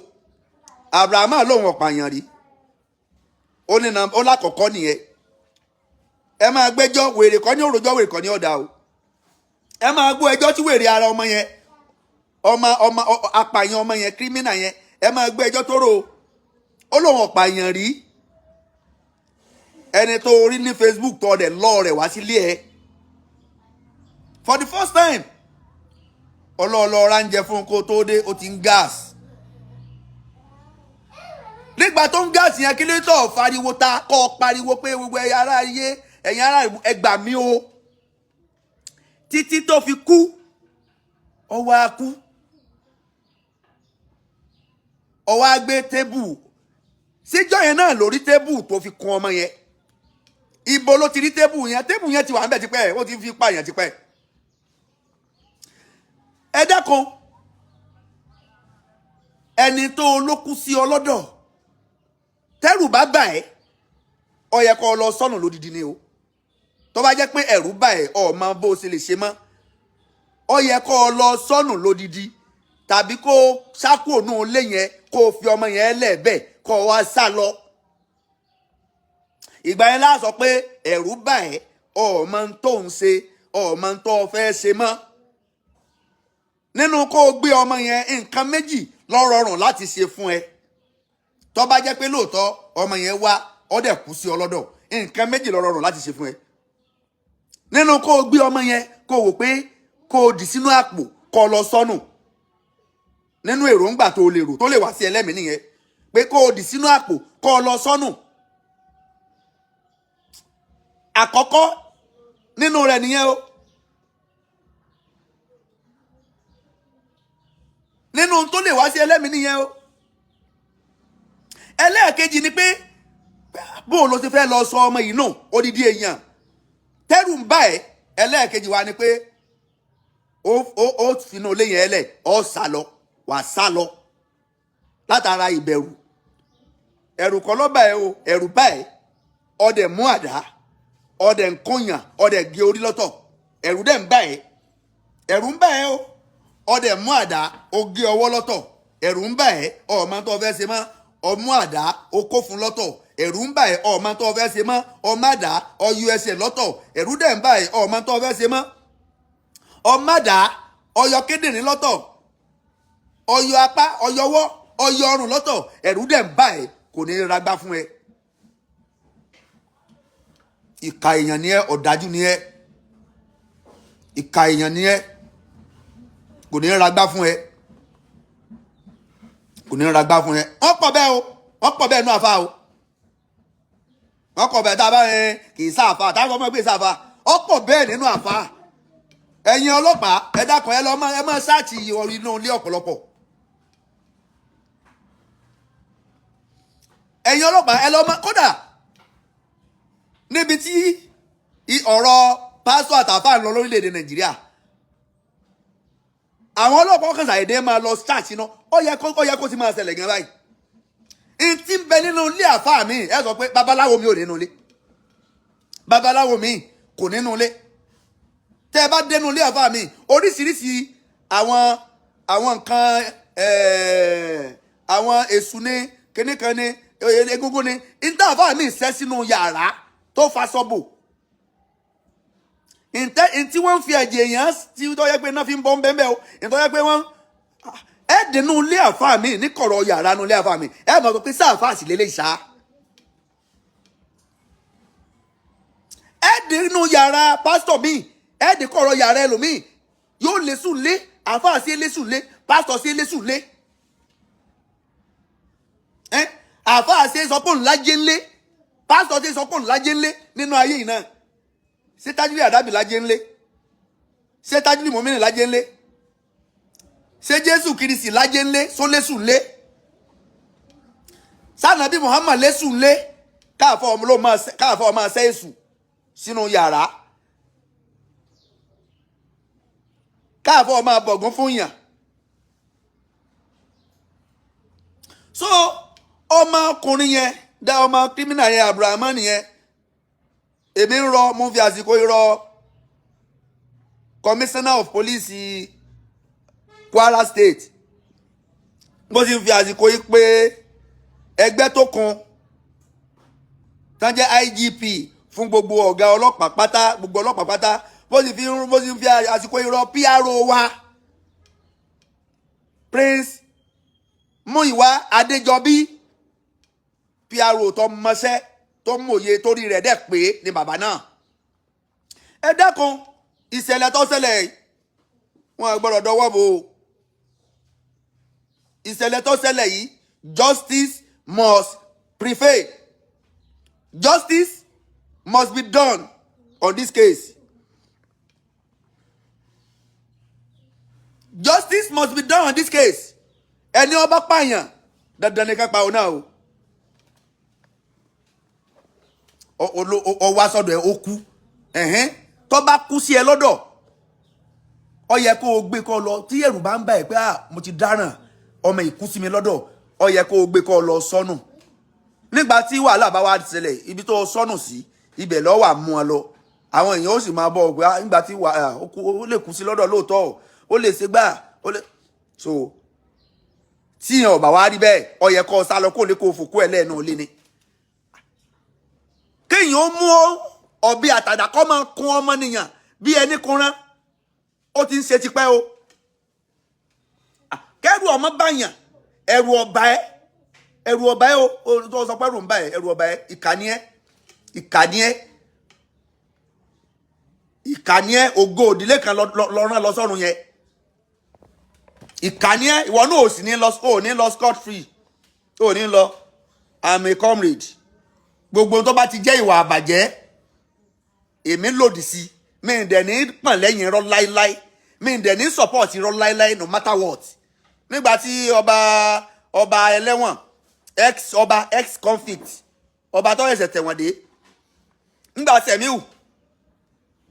Abdulrahman lóhun ọ̀pààyàn rí ó ní ó lákọ̀ọ́kọ́ nìyẹn ẹ máa gbẹ́jọ́ wèrè kọ́ ní òròjọ́ wèrè kọ́ ní ọ̀dà o ẹ máa gbọ́ ẹjọ́ tí wèrè ara ọmọ yẹn ọmọ apààyàn ọmọ yẹn kírímínà yẹn ẹ máa gbé ẹjọ́ tó rò ó lóun ọ̀pààyàn rí ẹni tó rí ní Facebook tó ọdẹ lọ rẹ̀ wá sílé ẹ for the first time ọlọ́ọ̀lọ́ ránjẹ fún kó tó dé ó ti ń gas nígbà tó ń gas yẹn kí ló tó fariwo ta kọ́ pariwo pé gbogbo ẹ̀yin ará ayé ẹ̀yin ará ẹ gbà mí o títí tó fi kú ọwọ́ á kú ọwọ́ á gbé tébù síjọ́ yẹn náà lórí tébù tó fi kun ọmọ yẹn ibo ló ti rí tébù yẹn ti wà níbẹ̀ tipẹ́ ó ti fi pààyàn tipẹ́ ẹ dákun ẹni tó ló kú sí ọlọ́dọ̀ tẹ́rù bá bà ẹ́ ó yẹ kó lọ sọ́nù lódìdí ni o tó bá jẹ́ pé ẹ̀rù bà ẹ́ ó mọ bó ṣe lè ṣe mọ́ ó yẹ kó lọ sọ́nù lódìdí tàbí kó ṣàkóònù ilé yẹn kó fi ọmọ yẹn lẹ́ẹ̀bẹ̀ kó wá sá lọ ìgbà yẹn la sọ pé ẹ̀rù bà ẹ́ ó mọ tó ń ṣe ó mọ tó fẹ́ ṣe mọ́ nínú kó gbé ọmọ yẹn nǹkan méjì ló rọrùn láti ṣe fún ẹ tó bá jẹ́ pé lóòótọ́ ọmọ yẹn wá ó dẹ̀ kú sí ọlọ́dọ̀ nǹkan méjì ló rọrùn láti ṣe fún ẹ nínú kó gbé ọmọ yẹn kó wò pé kó dì sínú àpò kó lọ sọ́nù nínú èròǹgbà tó lè rò tó lè wá sí ẹlẹ́mìí nìyẹn pé kó dì sínú àpò kó lọ sọ́nù àkọ́kọ́ nínú rẹ̀ nìyẹn o nínú tó lè wá sí ẹlẹ́mìí nìyẹn o ẹlẹ́ẹ̀kejì ni pé bó ló ti fẹ́ lọ sọ ọmọ yìí náà odidi èèyàn tẹ́rù ń bá ẹ ẹlẹ́ẹ̀kejì wa ni pé ó finú ilé yẹn ẹlẹ̀ ó sá lọ wà sá lọ látara ìbẹ̀rù ẹ̀rù kọ́ ló bá ẹ o ẹ̀rù bá ẹ ọdẹ mú àdá ọdẹ nkóyàn ọdẹ gé orí lọ́tọ̀ ẹ̀rù dẹ̀ ń bá ẹ ẹ̀rù ń bá ẹ o ọdẹ mú àdá ó gé ọwọ́ lọ́tọ̀ ẹ̀rù ń bá ẹ ọmọ tó fẹ́ ṣe mọ́ ọmú àdá ó kó fún lọ́tọ̀ ẹ̀rù ń bá ẹ ọmọ tó fẹ́ ṣe mọ́ ọmọ àdá ọyọ ẹsẹ̀ lọ́tọ̀ ẹ̀rù dẹ̀ ń bá ẹ ọmọ tó fẹ́ ṣe mọ́ ọmọ àdá ọyọ kíndìnrín lọ́tọ̀ ọyọ apá ọyọwọ́ ọyọ ọrùn lọ́tọ̀ ẹ̀rù dẹ̀ ń bá ẹ kò ní ragbá fún ẹ ìka èèyàn ni ẹ ọ̀dájú ni ẹ ìka èèyàn ni ẹ kò ní ragbá fún ẹ kò ní ragbá fún ẹ wọ́n pọ̀ bẹ́ẹ̀ o wọ́n pọ̀ bẹ́ẹ̀ nú àfa o wọ́n pọ̀ bẹ́ẹ̀ tá a bá kì í sáàfà táwọn ọmọ ẹgbẹ́ sáàfà wọ́n pọ̀ bẹ́ẹ̀ nínú àfa ẹ̀yin ọlọ́pàá ẹ dákun ẹ máa ṣáàtì inú ilé ọ̀pọ̀lọpọ̀ ẹ̀yin ọlọ́pàá ẹ lọ máa kódà níbi tí ọ̀rọ̀ pásítọ̀ àtàfà ń lọ lórílẹ̀‐èdè Nàìjíríà àwọn ọlọ́pàá kan ṣàìdé máa lọ ṣáàtì náà ó yẹ kó ti máa ṣẹlẹ̀ gan báyìí n ti ń bẹ nínú ilé àfáà mi ẹ sọ pé babaláwo mi ò nínú ilé babaláwo mi kò nínú ilé tẹ́ ẹ bá dénú ilé àfáà mi oríṣiríṣi àwọn àwọn nǹkan àwọn èṣù ní kíní kan ní egungun ní ìtàfà mi ṣẹ́ sínú yàrá tó fa sọ́bò tí wọ́n ń fi ẹ̀jẹ̀ èèyàn tí tó yẹ pé náà fi ń bọ́ ń bẹ́ẹ̀ o tó yẹ pé wọ́n ẹ̀ẹ́dínú ilé àfáà mi ní kọ̀rọ̀ yàrá nu ilé àfáà mi ẹ̀ mọ̀ pé sáàfáà sì lélẹ̀ ìṣá ẹ̀ẹ́dínú yàrá pásítọ̀ mi ẹ̀ẹ́dín kọ̀rọ̀ yàrá ẹlòmíì yóò lé sùn lé àfáà sí lé sùn lé pásítọ̀ sí lé sùn lé àfáà sí sọ pé òun lájẹ́ ńlé pásítọ̀ sí sọ pé òun lájẹ́ ńlé nínú ayé yìí náà ṣé tájúlì àdábì lájẹ́ ńlé ṣé tájúlì mọ́mìnì lájẹ́ ńlé ṣé jésù kìrìsì lájẹ́ ńlé sólésù ńlé sànàbí muhammad lésù ńlé káàfọ́ ọmọ ṣẹ́ èṣù sínú yàrá káàfọ́ ọmọ abọ̀gún fún yàn so ọmọkùnrin yẹn dá ọmọ kírímìnà yẹn Abdulrahman yẹn èmi ń rọ mo fi àsìkò irọ commissioner of police Kwara State bó sì ń fi àsìkò yìí pé ẹgbẹ́ tó kan tán jẹ́ IGP fún gbogbo ọ̀gá ọlọ́pàá pátá gbogbo ọlọ́pàá pátá bó sì ń fi àsìkò irọ PRO wa Prince Múyìwá Adéjọbí PRO tó mọṣẹ́ tó mòye torí rẹ̀ dẹ̀ pé ni bàbá náà ẹ dákun ìṣẹ̀lẹ̀ tó ṣẹlẹ̀ wọn gbọ́dọ̀ dọwọ́ bò ó ìṣẹ̀lẹ̀ tó ṣẹlẹ̀ yìí justice must prevail justice must be done on this case justice must be done on this case ẹni ó bá pààyàn dandan ni ká pa òun náà o wá sọ́dọ̀ ẹ ó kú tó bá kú sí ẹ lọ́dọ̀ ó yẹ kó o gbé kó lọ tí ẹ̀rù bá ń bà ẹ́ pé mo ti dáràn ọmọ ìkú sí mi lọ́dọ̀ ó yẹ kó o gbé kó lọ sọ́nù nígbà tí wàhálà bá wá ṣẹlẹ̀ ibi tó sọ́nù sí ibẹ̀ ló wà mú ọ lọ àwọn èèyàn ó sì máa bọ̀ pé nígbà tí ó lè kú sí lọ́dọ̀ lóòótọ́ ó lè ṣe gbà ó lè so tí yẹn ò bá wá rí bẹ́ẹ̀ ó yẹ kó o sá lọ kó lè kó o fòkú ẹ̀ lẹ́ẹ̀nù lé ni kéèyàn ó mú ọ̀bẹ àtàdá kọ́ máa kún ọmọ nìyàn bí ẹni kunrán ó ti ń ṣe tipẹ́ o kẹ́rù ọmọ báyàn ẹ̀rù ọba ẹ o tó sọ pé ẹ̀rù ń bá ẹ ẹ̀rù ọba ẹ ìkànnì ẹ ògo òdìlé kan lọ́rán lọ sọ́run yẹn ìkànnì ẹ ìwọ náà ò sì ní lọ scot free ò ní lọ I'm a comrade gbogbo tó bá ti jẹ́ ìwà àbàjẹ́ èmi lòdì sí mi ń dẹ̀ ní pọ̀n lẹ́yìn irọ́ láíláí mi ń dẹ̀ ní support irọ́ láíláí no matter what nígbà tí ọba ẹlẹ́wọ̀n ex convict ọba tó ẹ̀sẹ̀ tẹ̀wọ̀n dé nígbà Sẹ̀míù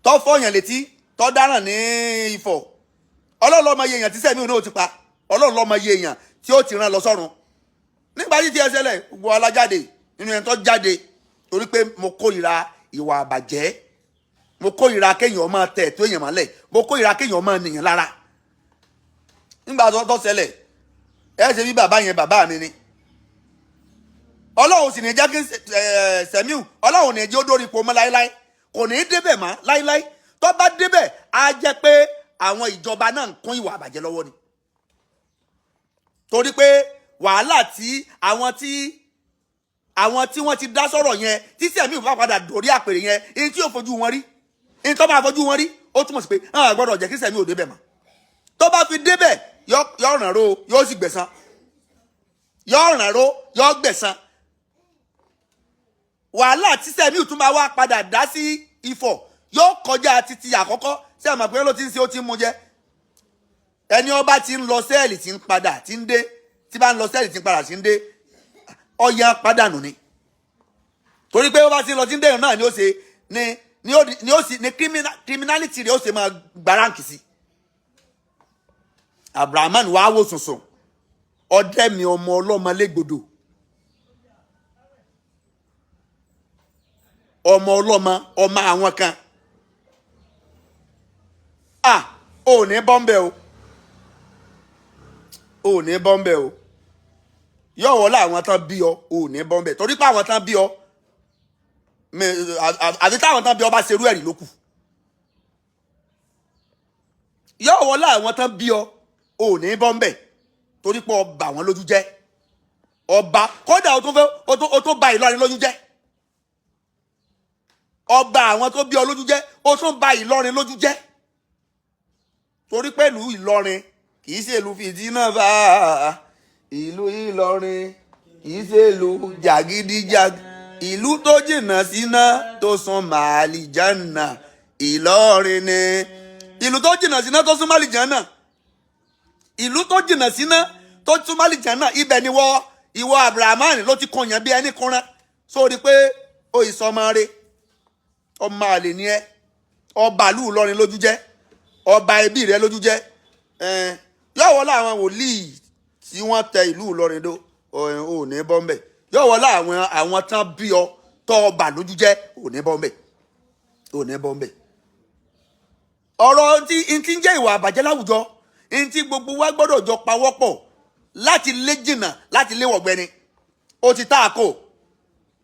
tó fọyàn létí tó dáràn ní Ifọ̀ Ọlọ́run ló mọ iye èèyàn tí Sẹ̀míù náà ti pa Ọlọ́run ló mọ iye èèyàn tí ó ti rán lọ sọ́run nígbà tí ẹ ṣẹlẹ̀ gbogbo alájáde nínú ẹni tó jáde torí pé mo kórìíra ìwà àbàjẹ́ mo kórìíra kéèyàn máa tẹ̀ tó èèyàn mọ́lẹ̀ mo kórìíra kéèyàn máa nìyàn lára nígbà tó ṣẹlẹ̀ ẹ ṣe bí bàbá yẹn bàbá mi ni Ọlọ́run sì ní jẹ́ kí Sẹ̀míù Ọlọ́run ní jẹ́ ó dórí ipò mọ́ láíláí kò ní í débẹ̀ mọ́ láíláí tó bá débẹ̀ á jẹ́ pé àwọn ìjọba náà ń kún ìwà àbàjẹ́ lọ́wọ́ ni torí pé wàhálà tí àwọn tí wọ́n ti dá sọ̀rọ̀ yẹn tí Sẹ̀míù bá padà dórí àpèrè yẹn èyí tí yóò fojú wọn rí èyí tó máa fojú wọn rí ó túmọ̀ sí pé àwọn àgbọ̀dọ̀ jẹ́ kí Sẹ̀míù ò débẹ̀ mọ́ tó bá fi débẹ̀ yọ ràn ró yóò sì gbẹ̀san yọ ràn ró yọ gbẹ̀san wàhálà tí Sẹ̀míù tún máa wá padà dá sí Ifọ̀ yóò kọjá títí àkọ́kọ́ sí àmọ́ pé ló ti ń ṣe ó ti ń mú jẹ ẹni ọba ti ń lọ sẹ́ẹ̀lì tí ń padà tí ń dé tí bá ń lọ sẹ́ẹ̀lì tí ń padà tí ń dé ọya pàdánù ni torí pé ó bá ti lọ tí ń dẹ̀yàn náà ni ó ṣe ni criminality rẹ̀ ó ṣe máa gbáráǹkì sí Abdulrahman wàá wò sùnsùn ọdẹ mi ọmọ ọlọ́mọ lẹ́gbọ̀dọ̀ ọmọ ọlọ́mọ ọmọ àwọn kan ò ní bọ́m̀bẹ̀ o ò ní bọ́m̀bẹ̀ o yóò wọlé àwọn tán bí ọ ò ní bọ́m̀bẹ̀ torí pé àwọn tán bí ọ àti táwọn tán bí ọ bá ṣerú ẹ̀rí ló kù yóò wọlé àwọn tán bí ọ ò ní bọ́m̀bẹ̀ torí pé ọba àwọn lójú jẹ́ ọba kódà ó tó ba Ìlọrin lójú jẹ́ ọba àwọn tó bí ọ lójú jẹ́ ó tún ba Ìlọrin lójú jẹ́ torí pẹ̀lú Ìlọrin kì í ṣe ìlú fìdínà bá ìlú Ìlọrin kì í ṣe ìlú jàgídíjàgí ìlú tó jìnnà síná tó sún màálì jánà Ìlọrin ni ìlú tó jìnnà síná tó sún màálì jánà ìlú tó jìnnà síná tó sún màálì jánà ibẹ̀ ni ìwọ Abdulrahman ló ti kọyàn bí ẹni kúnra sórí pé ó ìsọmọ rẹ̀ ọmọ àlè ni ẹ ọba ìlú Ìlọrin lójú jẹ́ ọba ẹbí rẹ lójú jẹ́ yọ̀wọ́ láwọn wòlíì tí wọ́n tẹ ìlú Ìlọrin dó ò ní bọ́m̀bẹ̀ yọ̀wọ́ láwọn tán bí ọ tọ́ ọba lójú jẹ́ ò ní bọ́m̀bẹ̀ ò ní bọ́m̀bẹ̀. ọ̀rọ̀ tí ń jẹ́ ìwà àbàjẹ́ láwùjọ tí gbogbo wa gbọ́dọ̀ jọ pawọ́pọ̀ láti lé jìnnà láti lé wọ̀gbẹ́ni ó ti tá àkó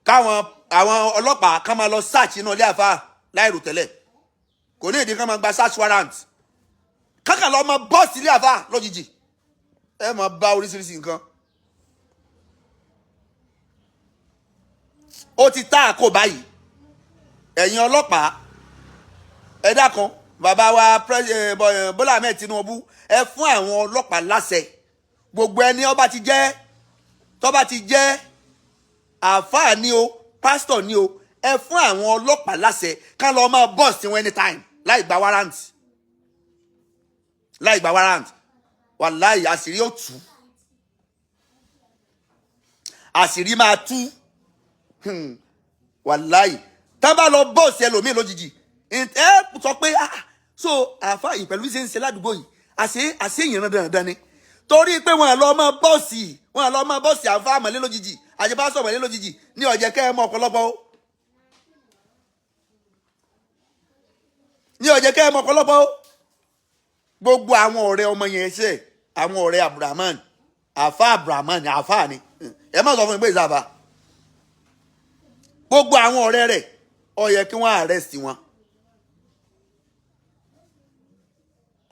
káwọn àwọn ọlọ́pàá ká máa lọ search inú ilé àfáà láìrò tẹ́lẹ̀ kò ní ìdí ká máa gba search warrant kákà lọ máa bọ́ọ̀sì ilé àfáà lójijì ẹ máa bá oríṣiríṣi nǹkan ó ti tá àkó báyìí ẹ̀yin ọlọ́pàá ẹ dákun bàbá wa Bọ́lá Ahmed Tinubu ẹ fún àwọn ọlọ́pàá láṣẹ gbogbo ẹni ó bá ti jẹ́ àfáà ni o pásítọ̀ ni o ẹ fún àwọn ọlọ́pàá láṣẹ ká lọ máa bọ́ọ̀sì wọn anytime láì gba warrant wàláì àṣírí ó tú àṣírí máa tú wàláì tá bá lọ bọ́ọ̀sì ẹlòmíì lójijì ẹ sọ pé so àfáà yìí pẹ̀lú iṣẹ́ ń ṣe ládùúgbò yìí àṣé ìyẹn dandan ni torí pé wọn lọ máa bọ́ọ̀sì àfáà mọ̀lẹ́ lójijì àjẹbá sọ̀rọ̀ mọ̀lẹ́ lójijì ní ọ̀jẹ̀ kẹ́ ẹ mọ ọ̀pọ̀lọpọ̀ o ní ọ̀jẹ̀ kẹ́ ẹ mọ ọ̀pọ̀lọpọ̀ o gbogbo àwọn ọ̀rẹ́ ọmọ yẹn ṣe àwọn ọ̀rẹ́ Abdulrahman Abdulrahman àfáà ni ẹ má sọ fún mi pé ìsàfà gbogbo àwọn ọ̀rẹ́ rẹ̀ ó yẹ kí wọ́n arrest wọn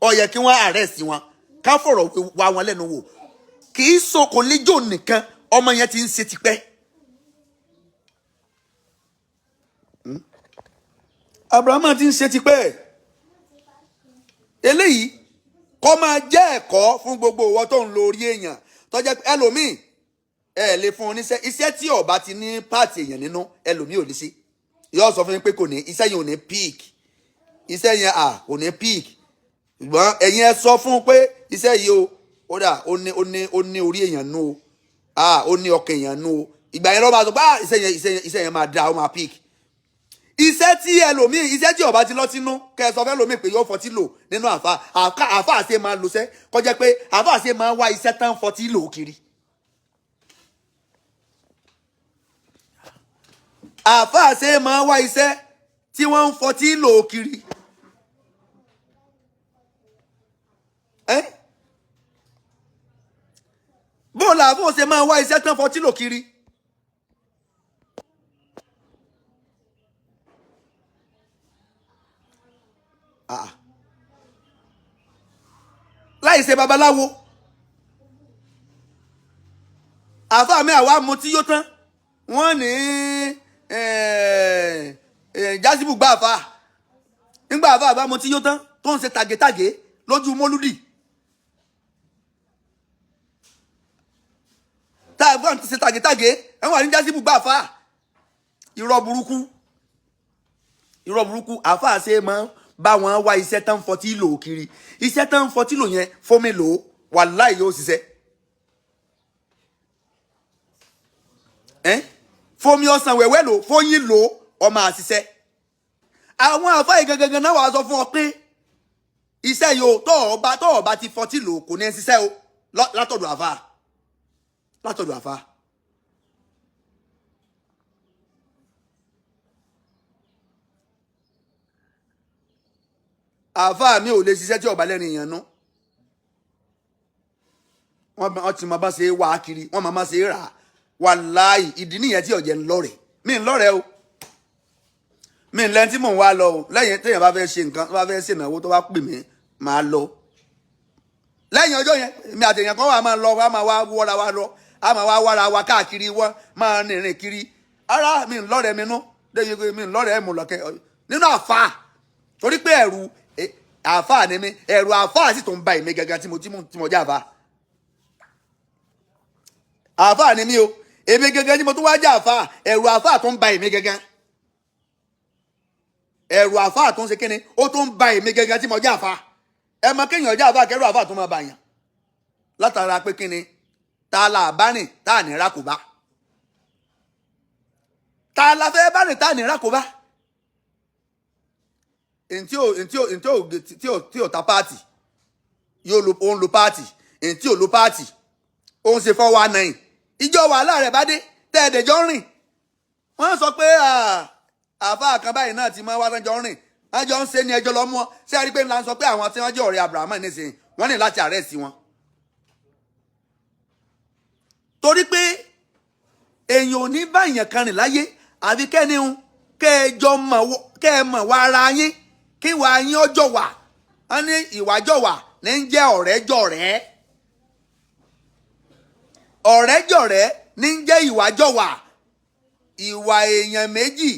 ó yẹ kí wọ́n arrest wọn ká fọ̀rọ̀ wá wọn lẹ́nu wò kì í so kò léjò nìkan ọmọ yẹn ti ń ṣe tipẹ́ Abdulrahman ti ń ṣe tipẹ́ eléyìí kó máa jẹ́ ẹ̀kọ́ fún gbogbo ìwọ tó ń lo orí èèyàn tó jẹ́ ẹlòmíì ẹ lè fún un níṣẹ́ iṣẹ́ tí ó bá ti ní páàtì èèyàn nínú ẹlòmíì ò lè ṣe yóò sọ fún mi pé kò ní iṣẹ́ yẹn ò ní peak iṣẹ́ yẹn kò ní peak ṣùgbọ́n ẹ̀yin ẹ sọ fún un pé iṣẹ́ yìí ó dà ó ní orí èèyàn nú ó ní ọkàn èèyàn nú ìgbà yẹn ló bá sọ pé iṣẹ́ yẹn máa da ó máa peak iṣẹ́ tí ẹlòmíì iṣẹ́ tí ó bá ti lọ sínú kẹsàn fẹ́ lòmíì pé yóò fọtí lò nínú àfáà ṣe máa lòṣẹ́ kọjá pé àfáà ṣe máa wá iṣẹ́ tán fọtí lò kiri àfáà ṣe máa wá iṣẹ́ tí wọ́n ń fọtí lò kiri bóòlù àfáà ṣe máa wá iṣẹ́ tán fọtí lò kiri láì ṣe babaláwo àfáà mi àwa mutí yó tán wọ́n ní jásíbù gbá àfáà nígbà àfáà bá mutí yó tán tó ń ṣe tàgétàgé lójú mólúdì tá a gbọ́n ti ṣe tàgétàgé ẹ̀wọ̀n àní jásíbù gbá àfáà irọ́ burúkú àfáà ṣe máa bá wọn wá iṣẹ́ tán fọtí lò kiri iṣẹ́ tán fọtí lò yẹn fómi lò wàláhì yóò ṣiṣẹ́ fómi ọsàn wẹ̀wẹ́ lò fóyín lò ọmọ àṣiṣẹ́ àwọn àfáà gangan náà wàá sọ fún ọ pé iṣẹ́ yóò tọ́ ọba ti fọtí lò kò ní ṣiṣẹ́ o látọ̀dọ̀ àfáà àfáà mi ò lè ṣiṣẹ́ tí ọba lẹ́nu èèyàn nú wọ́n ti máa bá ṣe wá kiri wọ́n máa ṣe rà wàláì ìdí nìyẹn tí ọ̀jẹ̀ ń lọ́rẹ̀ mi ń lọ́rẹ̀ o mi ń lẹ́ni tí mò ń wá lọ o lẹ́yìn téèyàn bá fẹ́ ṣe nǹkan tó bá fẹ́ ṣe ìnáwó tó bá pè mí máa lọ lẹ́yìn ọjọ́ yẹn mi àtẹ̀yàn kan wà máa lọ wá máa wá wọ́ra wa lọ a máa wá wára wa káàkiri wọ́n máa rìnrìn kiri ara mi ń lọ́rẹ̀ mi nú déyìí pé mi ń lọ́rẹ̀ ẹ̀ mú lọ́kẹ́ nínú àfà torí pé ẹ̀rù àfà ni mi ẹ̀rù àfà sì tó ń ba èmi gangan tí mo jẹ́ àfà àfà ni mi o èmi gangan tí mo tún wá jẹ́ àfà ẹ̀rù àfà tó ń ba èmi gangan ẹ̀rù àfà tó ń ṣe kíni ó tó ń ba èmi gangan tí mo jẹ́ àfà ẹ mọ kéèyàn jẹ́ àfà kẹ́rù àfà tó máa bàyàn látara pé kíni ta la bá rìn tá à ní rákòbá ta la fẹ́ bá rìn tá à ní rákòbá tí ò ta páàtì yóò lo páàtì tí ò lo páàtì ó ń ṣe 419 ìjọ wàhálà rẹ̀ bá dé tẹ́ẹ̀dẹ̀jọ́ rìn wọ́n sọ pé àáfàá kan báyìí náà ti máa wá sẹ́jọ́ rìn wọ́n jọ ń ṣe ní ẹjọ́ lọ́mú ọ́ ṣé ẹ rí pé ńlá ń sọ pé àwọn tí wọ́n jẹ́ ọ̀rẹ́ Abdulrahman nísìnyí wọ́n ní láti àrẹ́sì wọn. torí pé èèyàn ò ní bá èèyàn kan rìn láyé àfi kẹ́ni ń kẹ́ ẹ mọ̀ wá ara yín kí wàá yín ọjọ́ wà wọ́n ní ìwájọ́ wà ní ń jẹ́ ọ̀rẹ́jọ̀rẹ́ ọ̀rẹ́jọ̀rẹ́ ní ń jẹ́ ìwájọ̀wà ìwà èèyàn méjì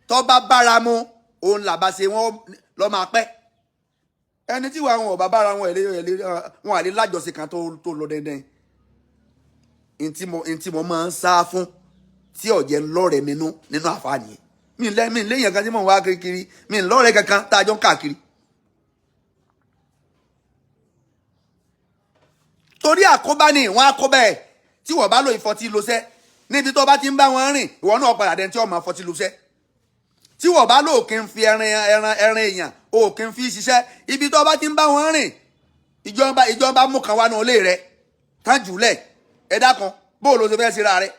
tó bá bára mu òun làbá ṣe wọn lọ máa pẹ́ ẹni tí wọn ò bá bára wọn wọn àlè lájọṣe kan tó lọ dandan ntí mo máa ń sá fún tí ọ̀jẹ̀ ńlọ́rẹ̀ mi nínú àfààní mi léèyàn kan tí mò ń wá kiri mi ńlọ́rẹ̀ kankan tá a jọ ń káàkiri. torí àkóbá ni wọn àkóbá ẹ tí wọn bá lo ìfọtí lọsẹ níbi tó bá ti ń bá wọn rìn ìwọ náà padà dẹni tí wọn máa fọtí lọsẹ tí wọn bá lò kí n fi ẹran èèyàn o kí n fi ṣiṣẹ́ ibi tó bá ti ń bá wọn rìn ìjọba mú kan wá náà lé rẹ tán jùlẹ ẹ dákan bó ló ṣe fẹ́ síra rẹ.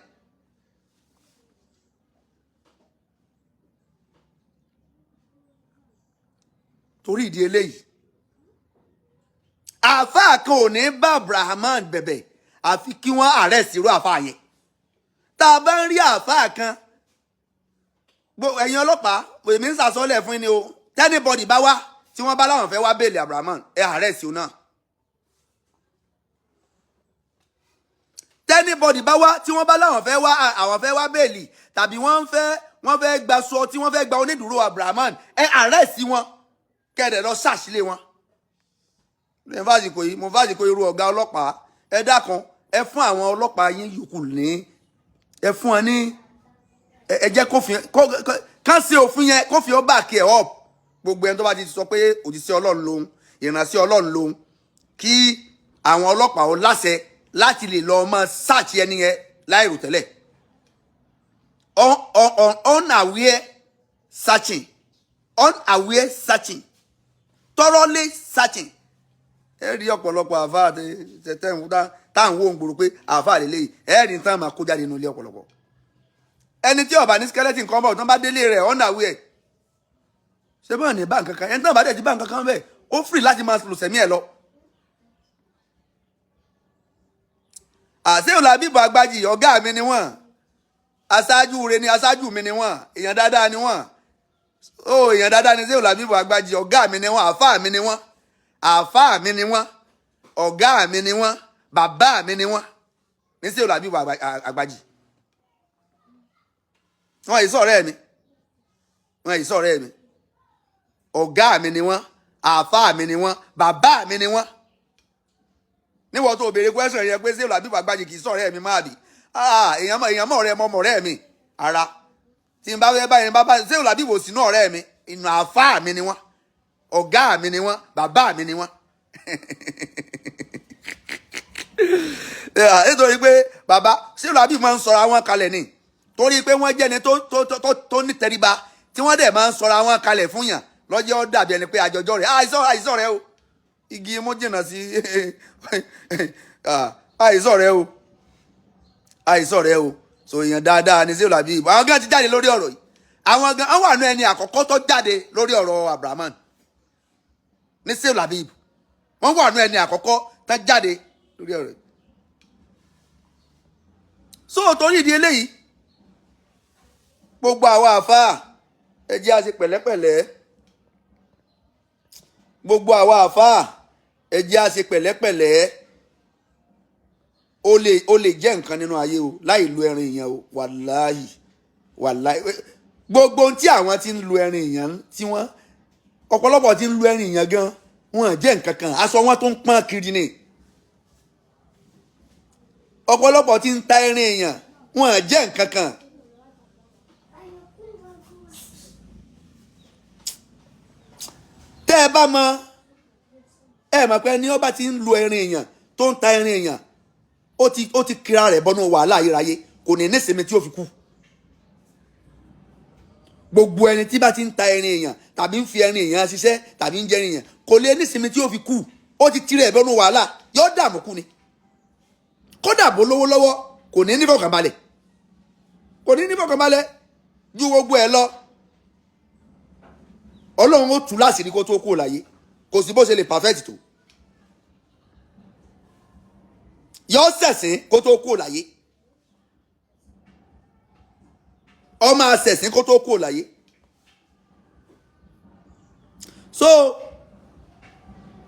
torí ìdí eléyìí àáfàá kan ò ní bá Abdulrahman bẹ̀bẹ̀ àfi kí wọ́n arrest irú àáfàá yẹn tá a bá ń rí àáfàá kan ẹ̀yin ọlọ́pàá èmi ń sàsọ́lẹ̀ fún ni o tẹ́nibọ́dì bá wá tí wọ́n bá láwọn fẹ́ wá bẹ́ẹ̀lì Abdulrahman ẹ arrest o náà tẹ́nibọ́dì bá wá tí wọ́n bá láwọn fẹ́ wá bẹ́ẹ̀lì tàbí wọ́n fẹ́ gba sọ tí wọ́n fẹ́ gba onídùúró Abdulrahman ẹ arrest wọn kẹ́ẹ̀dẹ̀ lọ ṣàṣìlẹ̀ wọn mo fásitì irú ọ̀gá ọlọ́pàá ẹ dákan ẹ fún àwọn ọlọ́pàá yín yòókù ní ẹ fún wọn ní ẹ jẹ́ kán sí òfin yẹn kó fi ó back ẹ̀ up gbogbo ẹni tó bá ti sọ pé òjíṣẹ́ Ọlọ́run lòun ìránṣẹ́ Ọlọ́run lòun kí àwọn ọlọ́pàá ó láṣẹ láti lè lọ máa search ẹni yẹn láìrò tẹ́lẹ̀ unaware searching thoroughly searching ẹ rí ọ̀pọ̀lọpọ̀ àfáà tẹ̀tẹ̀hún táwọn ohun gbòòrò pé àfáà lélẹ́yìí ẹ rí nǹkan máa kó jáde nínú ilé ọ̀pọ̀lọpọ̀ ẹni tí ó bá ní skeleton kan bọ̀ tó bá délé rẹ̀ unaware ṣé bọ́ọ̀ ní bá nǹkan kan ẹni tó bá dẹ̀ ti bá nǹkan kan bẹ́ẹ̀ ó free láti máa lò sẹ́mi ẹ̀ lọ. àṣẹ Ọlábíbọ̀ Agbájì ọ̀gá mi ni wọ́n aṣáájú rẹ̀ ni aṣáájú mi ni wọ́n èèyàn dáadáa ni wọ́n èèyàn dáadáa ni ṣé Ọlábíbọ̀ Agbájì ọ̀gá mi ni wọ́n àfáà mi ni wọ́n àfáà mi ni wọ́n ọ̀gá mi ni wọ́n bàbá mi ni wọ́n ní sí Ọlábíbọ̀ Agbájì wọ́n yìí sọ̀rọ̀ mi ọ̀gá mi ni wọ́n àfáà mi ni wọ́n bàbá mi ni wọ́n níwọ̀n tó béèrè question yẹn pé sí Ọlábíbọ̀ Agbájì kì í sọ̀rọ̀ ẹ̀ mi máa bì èèyàn mọ̀ ọ̀rẹ́ mi ara tí n bá fẹ́ báyìí bá sí Ọlábíbọ̀ sínú ọ̀rẹ́ mi inú àfáà mi ni wọ́n ọ̀gá mi ni wọ́n bàbá mi ni wọ́n nítorí pé bàbá sí Ọlábíbọ̀ máa ń sọra wọn kalẹ̀ ni torí pé wọ́n jẹ́ni tó ní tẹríba tí wọ́n dẹ̀ máa ń sọra wọn kalẹ̀ fún yàn lọ́jọ́ ó dàbí ẹni pé àjọjọ́ rẹ̀ àìsàn rẹ̀ o igi imú jìnnà sí àìsàn rẹ̀ o so èèyàn dáadáa ni sí Ọlábíbọ̀ àwọn gan ti jáde lórí ọ̀rọ̀ yìí àwọn gan wà nú ẹni àkọ́kọ́ tó jáde lórí ọ̀rọ̀ Abdulrahman ní sí Ọlábíbọ̀ wọ́n wà nú ẹni àkọ́kọ́ tó jáde lórí ọ̀rọ̀ yìí so torí ìdí eléyìí gbogbo àwa àfáà ẹ jẹ́ á ṣe pẹ̀lẹ́pẹ̀lẹ́ gbogbo àwa àfáà ẹ jẹ́ á ṣe pẹ̀lẹ́pẹ̀lẹ́ ó lè jẹ́ nǹkan nínú ayé o láì lu ẹran èèyàn o wàláhì gbogbo ohun tí àwọn ti ń lu ẹran èèyàn tí wọ́n ọ̀pọ̀lọpọ̀ ti ń lu ẹran èèyàn gan wọn jẹ́ nǹkan kan aṣọ wọn tó ń pọ́n kiri ni ọ̀pọ̀lọpọ̀ ti ń ta ẹran èèyàn wọn jẹ́ nǹkan kan. tẹ́ ẹ bá mọ̀ pé ní ọba ti ń lu ẹran èèyàn tó ń ta ẹran èèyàn ó ti kíra rẹ̀ bọ́nú wàhálà ayérayé kò ní nísinmi tí ó fi kú. gbogbo ẹni tí bá ti ń ta ẹran èèyàn tàbí ń fi ẹran èèyàn ṣiṣẹ́ tàbí ń jẹ ẹran èèyàn kò lè nísinmi tí ó fi kú ó ti kíra ẹ̀ bọ́nú wàhálà yóò dààmú kú ni kódà bó lówó lọ́wọ́ kò ní nífọ̀kànbalẹ̀ ju gbogbo ẹ̀ lọ. Ọlọ́run ó tú láṣìírí kó tó kú láyé kò sí bó ṣe lè perfect tó yọ ṣẹ̀sìn kó tó kú láyé ó máa ṣẹ̀sìn kó tó kú láyé. so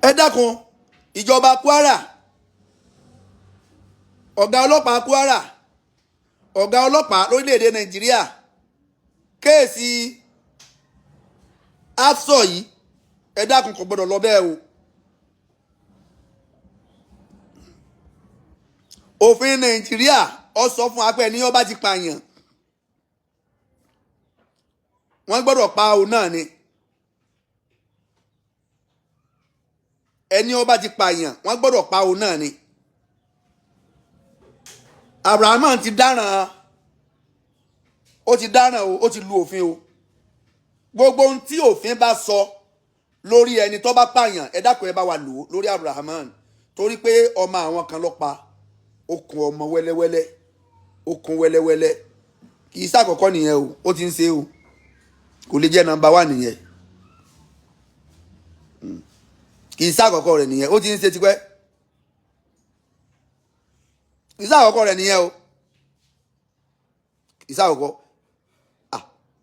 ẹ dákun ìjọba Kwara ọ̀gá ọlọ́pàá Kwara ọ̀gá ọlọ́pàá lórílẹ̀‐èdè Nàìjíríà kéèsì Afusat yìí ẹ dákun kò gbọdọ̀ lọ bẹ́ẹ̀ o. òfin Nàìjíríà ó sọ fún apẹ ní ó bá ti pààyàn wọ́n gbọ́dọ̀ pa òun náà ni ẹni ó bá ti pààyàn wọ́n gbọ́dọ̀ pa òun náà ni. Abdulrahman ti dáràn ó ti dáràn o ó ti lu òfin o gbogbo ohun tí òfin bá sọ lórí ẹni tó bá pààyàn ẹ dákun ẹ bá wa lò ó lórí Abdulrahman torí pé ọmọ àwọn kan ló pa okùn ọmọ wẹ́lẹ́wẹ́lẹ́ okùn wẹ́lẹ́wẹ́lẹ́ kì í ṣàkọ́kọ́ nìyẹn o ó ti ń ṣe o kò lè jẹ́ nọ́mbà 1 nìyẹn kì í ṣàkọ́kọ́ rẹ̀ nìyẹn ó ti ń ṣe tipẹ́ kì í ṣàkọ́kọ́ rẹ̀ nìyẹn o kì í ṣàkọ́kọ́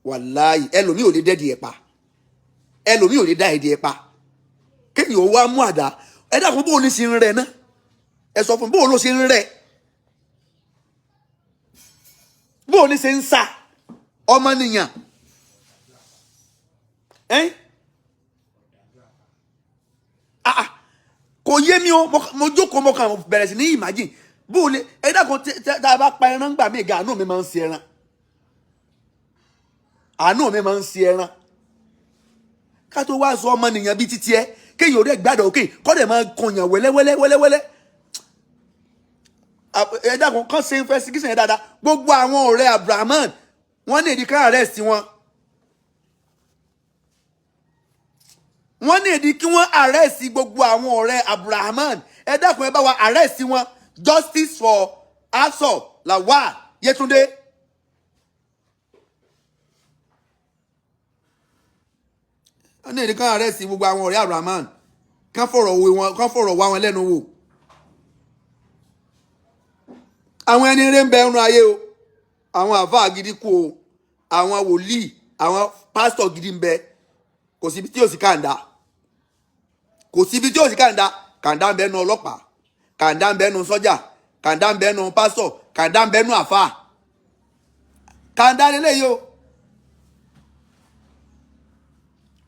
wàláyì ẹlòmíì ò lè dẹ́ẹ̀dì ẹ̀ pa ẹlòmíì ò lè dá ẹ̀dì ẹ̀ pa kéèyàn ó wá mú àdá ẹ dákun bóun ní ṣe ń rẹ náà ẹ sọ fún bóun ló ṣe ń rẹ bóun ní ṣe ń sá ọmọnìyàn kò yé mi o mo jókòó mo kàn bẹ̀rẹ̀ sí ní imagine bóun lè ẹ dákun tá a bá pa ẹran gbà mí ga àánú mi máa ń ṣe ẹran àánú mi máa ń ṣe ẹran ká tó wá sọ ọmọnìyàn bíi títí ẹ kéèyàn rẹ gbàdọ̀ òkè kọ́dẹ̀ máa kọyàn wẹ́lẹ́wẹ́lẹ́ ẹ dákun kán ṣe investigation yẹn dáadáa gbogbo àwọn ọ̀rẹ́ Abdulrahman wọ́n ní ìdí ká arrest wọn wọ́n ní ìdí kí wọ́n arrest gbogbo àwọn ọ̀rẹ́ Abdulrahman ẹ dákun ẹ bá wa arrest wọn justice for Afusat Lawal Yetunde. wọ́n ní ìdí kan arrest gbogbo àwọn ọ̀rẹ́ Abdulrahman kán fọ̀rọ̀ wá wọn lẹ́nu wò. àwọn ẹni rẹ̀ ń bẹ ẹnu ayé o àwọn àfáà gidi kú o àwọn wòlíì àwọn pásítọ̀ gidi ń bẹ kò síbi tí ò sí kàńdá kò síbi tí ò sí kàńdá kàńdá ń bẹ nu ọlọ́pàá kàńdá ń bẹ nu sọ́jà kàńdá ń bẹ nu pásítọ̀ kàńdá ń bẹ nu àfáà kàńdá lélẹ́yìí o.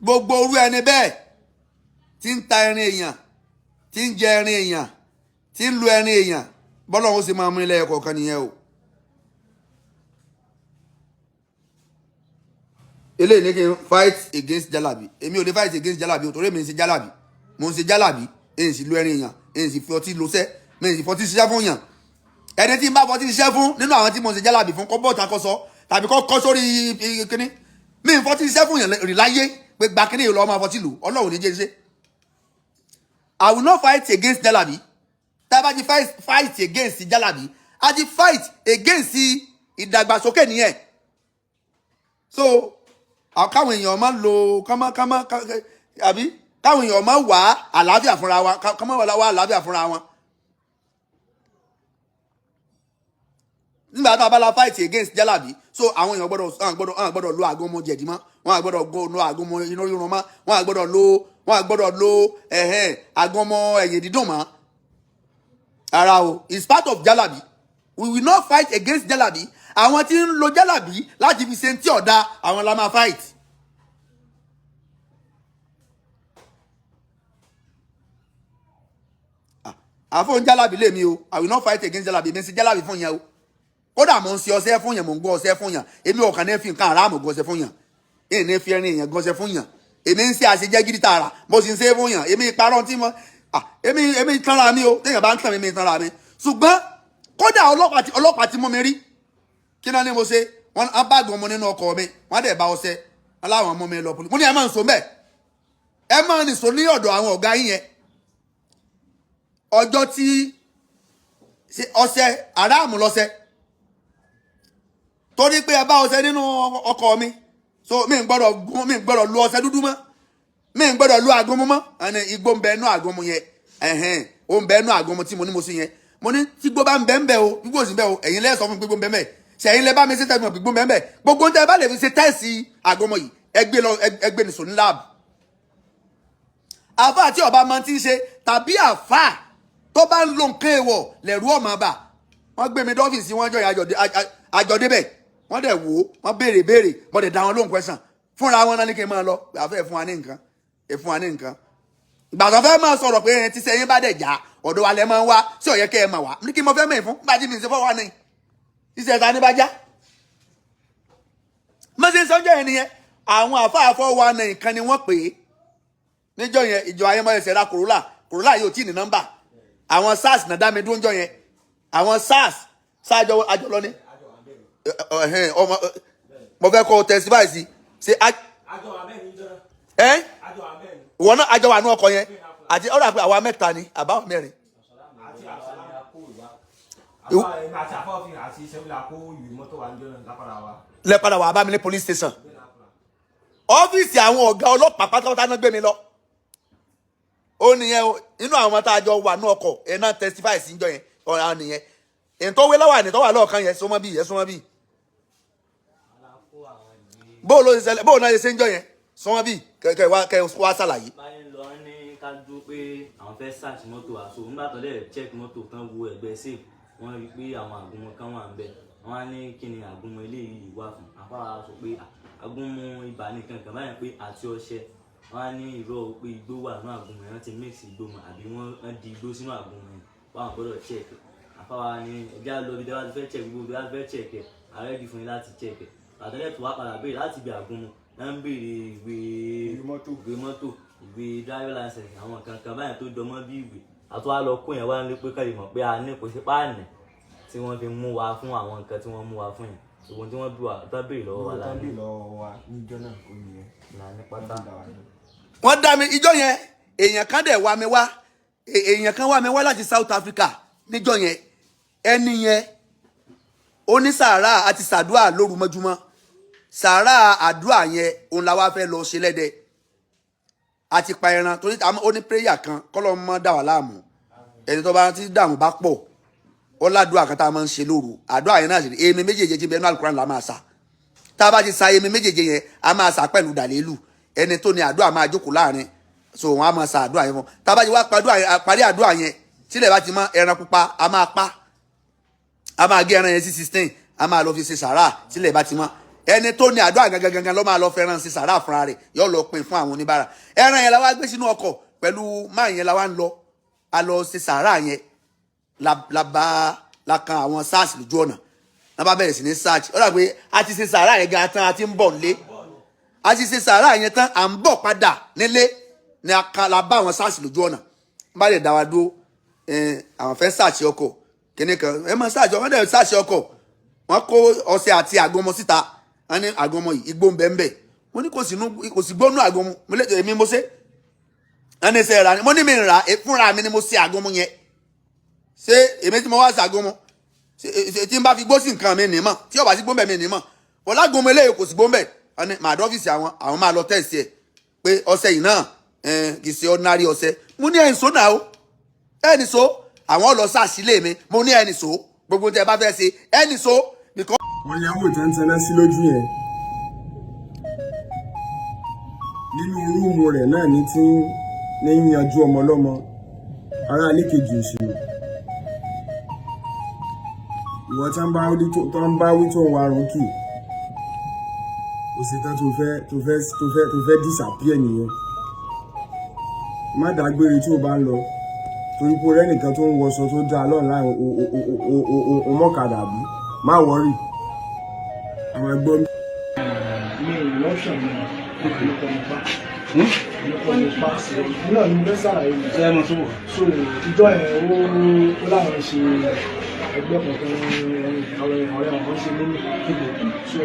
gbogbo orú ẹni bẹ́ẹ̀ tí ń ta ẹran èèyàn tí ń jẹ ẹran èèyàn tí ń lu ẹran èèyàn bọ́lá òun sì máa mú ilé ẹ̀kọ́ kan nìyẹn o. eléyìí ní kí n fight against jalabi èmi ò lè fight against jalabi o torí èmi ń ṣe jalabi mo ń ṣe jalabi èyí sì lu ẹran èèyàn èyí sì fi ọtí lọsẹ èyí sì fọtí ṣiṣẹ́ fún yàn ẹni tí ń bá fọtí ṣiṣẹ́ fún nínú àwọn tí mo ń ṣe jalabi fún kọ́ bọ́ọ̀tà kọ́ sọ tàbí kọ́ sórí kíní mi ń fọtí ṣiṣẹ́ fún yàn rí láyé pé gba kíní ìlú ọmọ afọtí lù ọlọ́run ní jẹ́ ṣe. I will not fight against jalabi tá a bá ti fight against jalabi a ti fight against ìdàgbàsókè nìyẹn. So káwọn èèyàn máa lo àbí káwọn èèyàn máa wà àlàáfíà fúnra wa káwọn wà àlàáfíà fúnra wọn. nígbà tó abala fight against jalabi so àwọn èèyàn gbọ́dọ̀ lo àgọ́mọ jẹ̀dí mọ́ wọ́n gbọ́dọ̀ lo àgọ́mọ inú rírun mọ́ wọ́n gbọ́dọ̀ lo àgọ́mọ ẹ̀yìn dídùn mọ́ ara o it's part of jalabi we will not fight against jalabi àwọn tí ń lo jalabi láti fi ṣe tí ọ̀dà àwọn la máa fight. àfọ̀n jalabi lèmi o I will not fight against jalabi mi ń ṣe jalabi fún yẹn o kódà mo ń ṣe ọṣẹ fún yàn mo ń gbọ́ ọṣẹ fún yàn èmi ọ̀kan ní fi nǹkan aráàmù gbọ́ṣẹ fún yàn èyí ní fi ẹrin èèyàn gbọ́ṣẹ fún yàn èmi ń ṣe àṣejẹ́ gidi tààrà mo sì ń ṣe fún yàn èmi parọ́ tí mo èmi tanra mi o téèyàn bá ń tàn mí tanra mi ṣùgbọ́n kódà ọlọ́pàá tí mo mi rí kí náà ni mo ṣe wọn bá gbọ́n mo nínú ọkọ̀ mi wọ́n dẹ̀ bá ọṣẹ wọn láwọn ọmọ mi lọ poli mo ní ẹ máa ń so mbẹ́ ẹ máa ń so ní ọ̀dọ̀ àwọn ọ̀gá yín yẹn ọjọ́ tí ọṣẹ aráàmù lọ́ṣẹ torí pé ẹ bá ọṣẹ nínú ọkọ̀ mi so mi ń gbọ́dọ̀ lu ọṣẹ dúdú mọ́ mi ń gbọ́dọ̀ lu àgọ́mọ mọ́ ẹni igbó ń bẹ nú àgọ́mọ yẹn ó ń bẹ nú àgọ́mọ tí mo ní mo sí yẹn mo ní tí gbó bá ń bẹ o gbígbó sì ń bẹ o ẹ̀yin lẹ sọ fún gbígbó ń bẹ mẹ́ ṣẹ̀yin lẹ bá mi ṣe tẹ́ mi gbígbó ń bẹ mẹ́ gbogbo ń tẹ́ bá lè fi ṣe tẹ́ẹ̀sì àgọ́mọ yìí ẹgbẹ́ nìṣó ní láàbù. àfà àti ọba máa ti ń ṣe tàbí àfà tó bá ń lo nǹkan èèwọ̀ lẹ̀rú ọ̀mà bà wọ́n gbé mi dọ́fíìsì wọn jọ àjọdébẹ̀ wọ́n dẹ̀ wò ó wọ́n béèrè wọ́n dẹ̀ dá wọn lóhùn question fúnra wọn náà ní kí n máa lọ àfẹ́ fún wa ní nǹkan fún wa ní nǹkan ìgbà tó fẹ́ máa sọ̀rọ̀ pé ẹni tí sẹ́yìn bá dẹ̀ já ọ̀dọ̀ wa lẹ́ máa ń wá sí ọ̀yẹ́ kẹ́ ẹ máa wá ní kí mo fẹ́ mẹ́rin fún gbàdí mi ṣe fọ́wọ́ ní iṣẹ́ ta ní bá já mọ́sí sọ́jọ́ yẹn nìyẹn àwọn àfáàfọ́ wa ní nǹkan ni wọ́n pè é níjọ́ yẹn ìjọ ayémọ́lẹ́sẹ̀ ra Corolla yóò tí ì ní nọ́mbà àwọn SARS náà dá mi dúró níjọ́ yẹn àwọn SARS àjọ lọ ní mo fẹ́ kọ́ testify sí ṣe ìwọ náà àjọ wà ní ọkọ̀ yẹn àti ọ̀rọ̀ àpẹ àwa mẹ́ta ni àbáwọn mẹ́rin. lẹ́padà wà bá mi ní police station ọ́fíìsì àwọn ọ̀gá ọlọ́pàá pátápátá náà gbé mi lọ ó nìyẹn inú àwọn tá a jọ wà ní ọkọ̀ ẹ̀ náà testify sí níjọ́ yẹn ọ̀rọ̀ nìyẹn èyí tó wé lọ́wọ́ àní tó wà lọ́ọ̀kan yẹn súnmọ́ bí bóò náà ṣe ń jọ yẹn súnmọ́ bí kẹ wá ṣàlàyé. báyìí lọ ní ká dúró pé àwọn fẹ́ search mọ́tò àṣọ nígbà tó lè check mọ́tò tán wo ẹgbẹ́ safe wọ́n rí pé àwọn àgúnmọ̀ kan wà ń bẹ̀ wọ́n á ní kí ni àgúnmọ̀ eléyìí wà fún àfáà sọ pé àgúnmọ̀ ibà nìkan kan báyìí pé àti ọṣẹ wọ́n á ní irọ́ pé igbó wà nínú àgúnmọ̀ yẹn wọ́n ti mix igbó mọ́ àbí wọ́n di igbó sínú àgúnmọ̀ yẹn wọ́n gbọ́dọ̀ check àfáà ní ẹgbẹ́ lọ bí dáwà ti fẹ́ check gbogbo dáwà ti fẹ́ check ẹ̀ ààrẹ di fún yín láti check ẹ̀ àtẹ̀lẹ́ tó wá padà béèrè láti bí àgúnmọ̀ náà ń béèrè ìwé mọ́tò ìwé driver license àwọn kankan báyìí tó jọmọ́ bí ìwé àtúwá lọ kó yẹn wá ní pé káyìí mọ̀ pé a ní kò sí páànì tí wọ́n fi mú wa fún àwọn nǹkan tí wọ́n mú wa fún yẹn ṣùgbọ́n tí wọ́n bí wa tó béèrè lọ́wọ́ wa láàrin níjọ́ náà ó nìyẹn láàrin pátá. wọ́n dá mi ìjọ yẹn èèyàn kan dẹ̀ wá mi wá èèyàn kan wá mi wá láti South Africa níjọ yẹn ẹni yẹn onísàárà àti sàdúà lóru mọ́júmọ́ sàárà àdúrà yẹn òun la wá fẹ́ lọ ṣe lẹ́dẹ̀ àti pa ẹran torí ó ní prayer kan kọ́lọ́ mọ́ dà wá láàmú ẹni tó bá ti dààmú bá pọ̀ ó ládùúà kan tá a máa ń ṣe lóru àdúrà yẹn náà sì èmi méjèèjì tí bẹ́ẹ̀ ní Al-Qur'an la máa sà tá a bá ti sa èmi méjèèjì yẹn a máa sà pẹ̀lú dàlélù ẹni tó ní àdúrà máa jókòó láàrin so wọn a máa sa àdúrà yẹn fún tá a bá ti wá parí àdúrà yẹn tílẹ̀ bá ti mọ́ ẹran pupa a máa gé ẹran yẹn sí 16 a máa lọ fi ṣe sàrà tílẹ̀ bá ti mọ́ ẹni tó ní àdúrà gangan ló máa lọ fẹ́ràn sí sàrà fúnra rẹ̀ yóò lọ pin fún àwọn oníbàárà ẹran yẹn la wá gbé sínú ọkọ̀ pẹ̀lú máa yẹn la wá ń lọ a lọ sí sàrà yẹn la kan àwọn SARS lójú ọ̀nà náà bá bẹ̀rẹ̀ sí ní search ó dà pé a ti ṣe sàrà yẹn gan tán a ti ń bọ̀ nílé a ti ṣe sàrà yẹn tán à ń bọ̀ padà nílé ni la bá àwọn SARS lójú ọ̀nà bá lè dá wa dúró àwọn fẹ́ search ọkọ̀ kíní kan ẹ máa search ọkọ̀ wọ́n dẹ̀ search ọkọ̀ wọ́n kó ọṣẹ àti àgbọmọ síta wọ́n ní àgbọmọ yìí igbó ń bẹ ń bẹ mo ní kò sí gbónú àgbọmọ mo lè èmi mo ṣe wọ́n ní ṣe ra ni mo ní mi rà fúnra mi ni mo ṣe àgbọmọ yẹn ṣé èmi tí mo wá ṣàgbọmọ tí n bá fi gbó sí nǹkan mi nìmọ̀ tí ọba sí gbóǹbẹ̀ mi nìmọ̀ wọ́n lágbọmọ eléyìí kò sí gbóǹbẹ̀ wọ́n ní màá dọ́fíìsì àwọn máa lọ tẹ̀sí ẹ̀ pé ọṣẹ yìí náà kì í ṣe ordinary ọṣẹ mo ní ẹ̀yìn so náà o ẹ̀yìn so àwọn lọ sàṣìlẹ̀ mi mo ní ẹ̀yìn so gbogbo tẹ́ bá fẹ́ ṣe ẹnì so because. wọ́n yàwó tẹ́ntẹ́ná sí lójú yẹn nínú rúùmù rẹ̀ náà ní tí ní yanjú ọmọ ọlọ́mọ ará ilé kejì òṣèlú ìwọ tí wọ́n bá wí tó ń warun kì ó sì tán tó fẹ́ disappear nìyẹn má dágbére tí ó bá ń lọ torí pé rẹ́nìkan tó ń wọṣọ tó dáa lọ́nà láì ọmọkadà bí má wọ́rì àwọn ẹgbọ́n mi lọ́ṣọ̀ mi ìkọ̀lùkọ̀ nípa náà ní bẹ́ẹ̀ sàlàyé mi so ìjọ ẹ̀ ó láwọn ṣe ẹgbẹ́ kọ̀ọ̀kan ọ̀rẹ́ àwọn ṣe lónìí so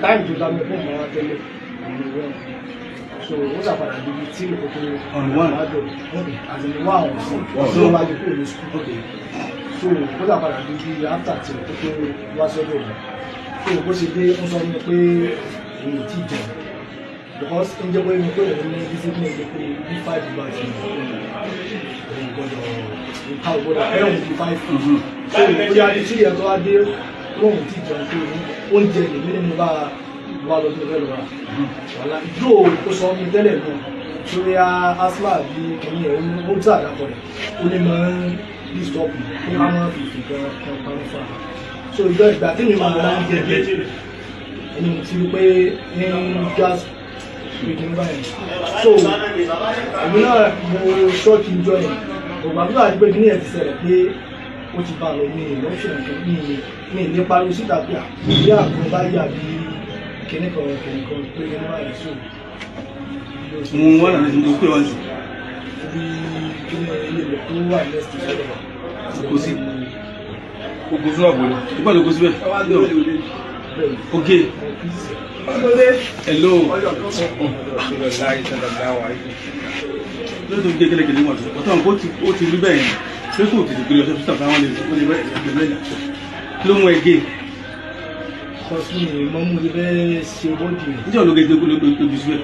táìmù tó dá mi fún ìmọ̀ tẹ́lẹ̀ so ó ṣàpadà débi tí ìkòkò àwádọ̀ àtìníwá àwọn sí ó wájú kúrò ní sukùl so ó ṣàpadà débi áfítà tí ìkòkò wá sọ́dọ̀ mi so bó ṣe dé ń sọ mi pé èyí tí jẹun because ń jẹ́ pé mi pé òun ní discipline pé pé bí 5 bá ti òun gbọ́dọ̀ ìka ògbọ́dọ̀ ẹ̀rọ òun bí 5 so bóyá ní tí ìyẹn tó wá dé lóhun tí jẹun pé oúnjẹ lèmi nínú bá wà lọ́dún rẹ̀ lọ́ra wàhálà yóò ó sọ mi tẹ́lẹ̀ náà sórí asma bí kìíní ẹ̀ ó ń tà àdàpọ̀ rẹ̀ ó ní máa ń bí stop kí wọ́n máa fi fi kan parí fún wa so ìjọ ìgbà tí mi máa ń jẹ ẹni mo ti rí pé ní gas picking báyìí so èmi náà mo ṣọ́ọ̀kì ìjọ yẹn ògbà tó àti pé kí ní ẹ̀ ti ṣẹlẹ̀ pé ó ti bá lọ ní ìlọ́ṣẹ̀ nǹkan ní ilé pariwo síta pé àbí àgbọn bá yà bí kíní kan pé kí ní báyìí so. mo wà láti ṣe tó pé wá sí. bí kí ní ilé ìlú tó wà next to sọ́dọ̀ wa. kò sí kò sí àbò rẹ̀ nígbà tó kó síbẹ̀. ok hello lóòótọ́ bí kékeré wọn tó ọ̀tọ̀ nǹkan ó ti rí bẹ́ẹ̀ yẹn pé kò tètè gbé ọṣẹ fúnṣà fún àwọn lè wẹ́ ẹgbẹ́ mẹ́ta ló mú ẹgẹ́. kọ́sùn ni mo mú ti fẹ́ ṣe bọ́ọ̀dì. níjọ́ ló gẹ́gẹ́ lójú síbẹ̀.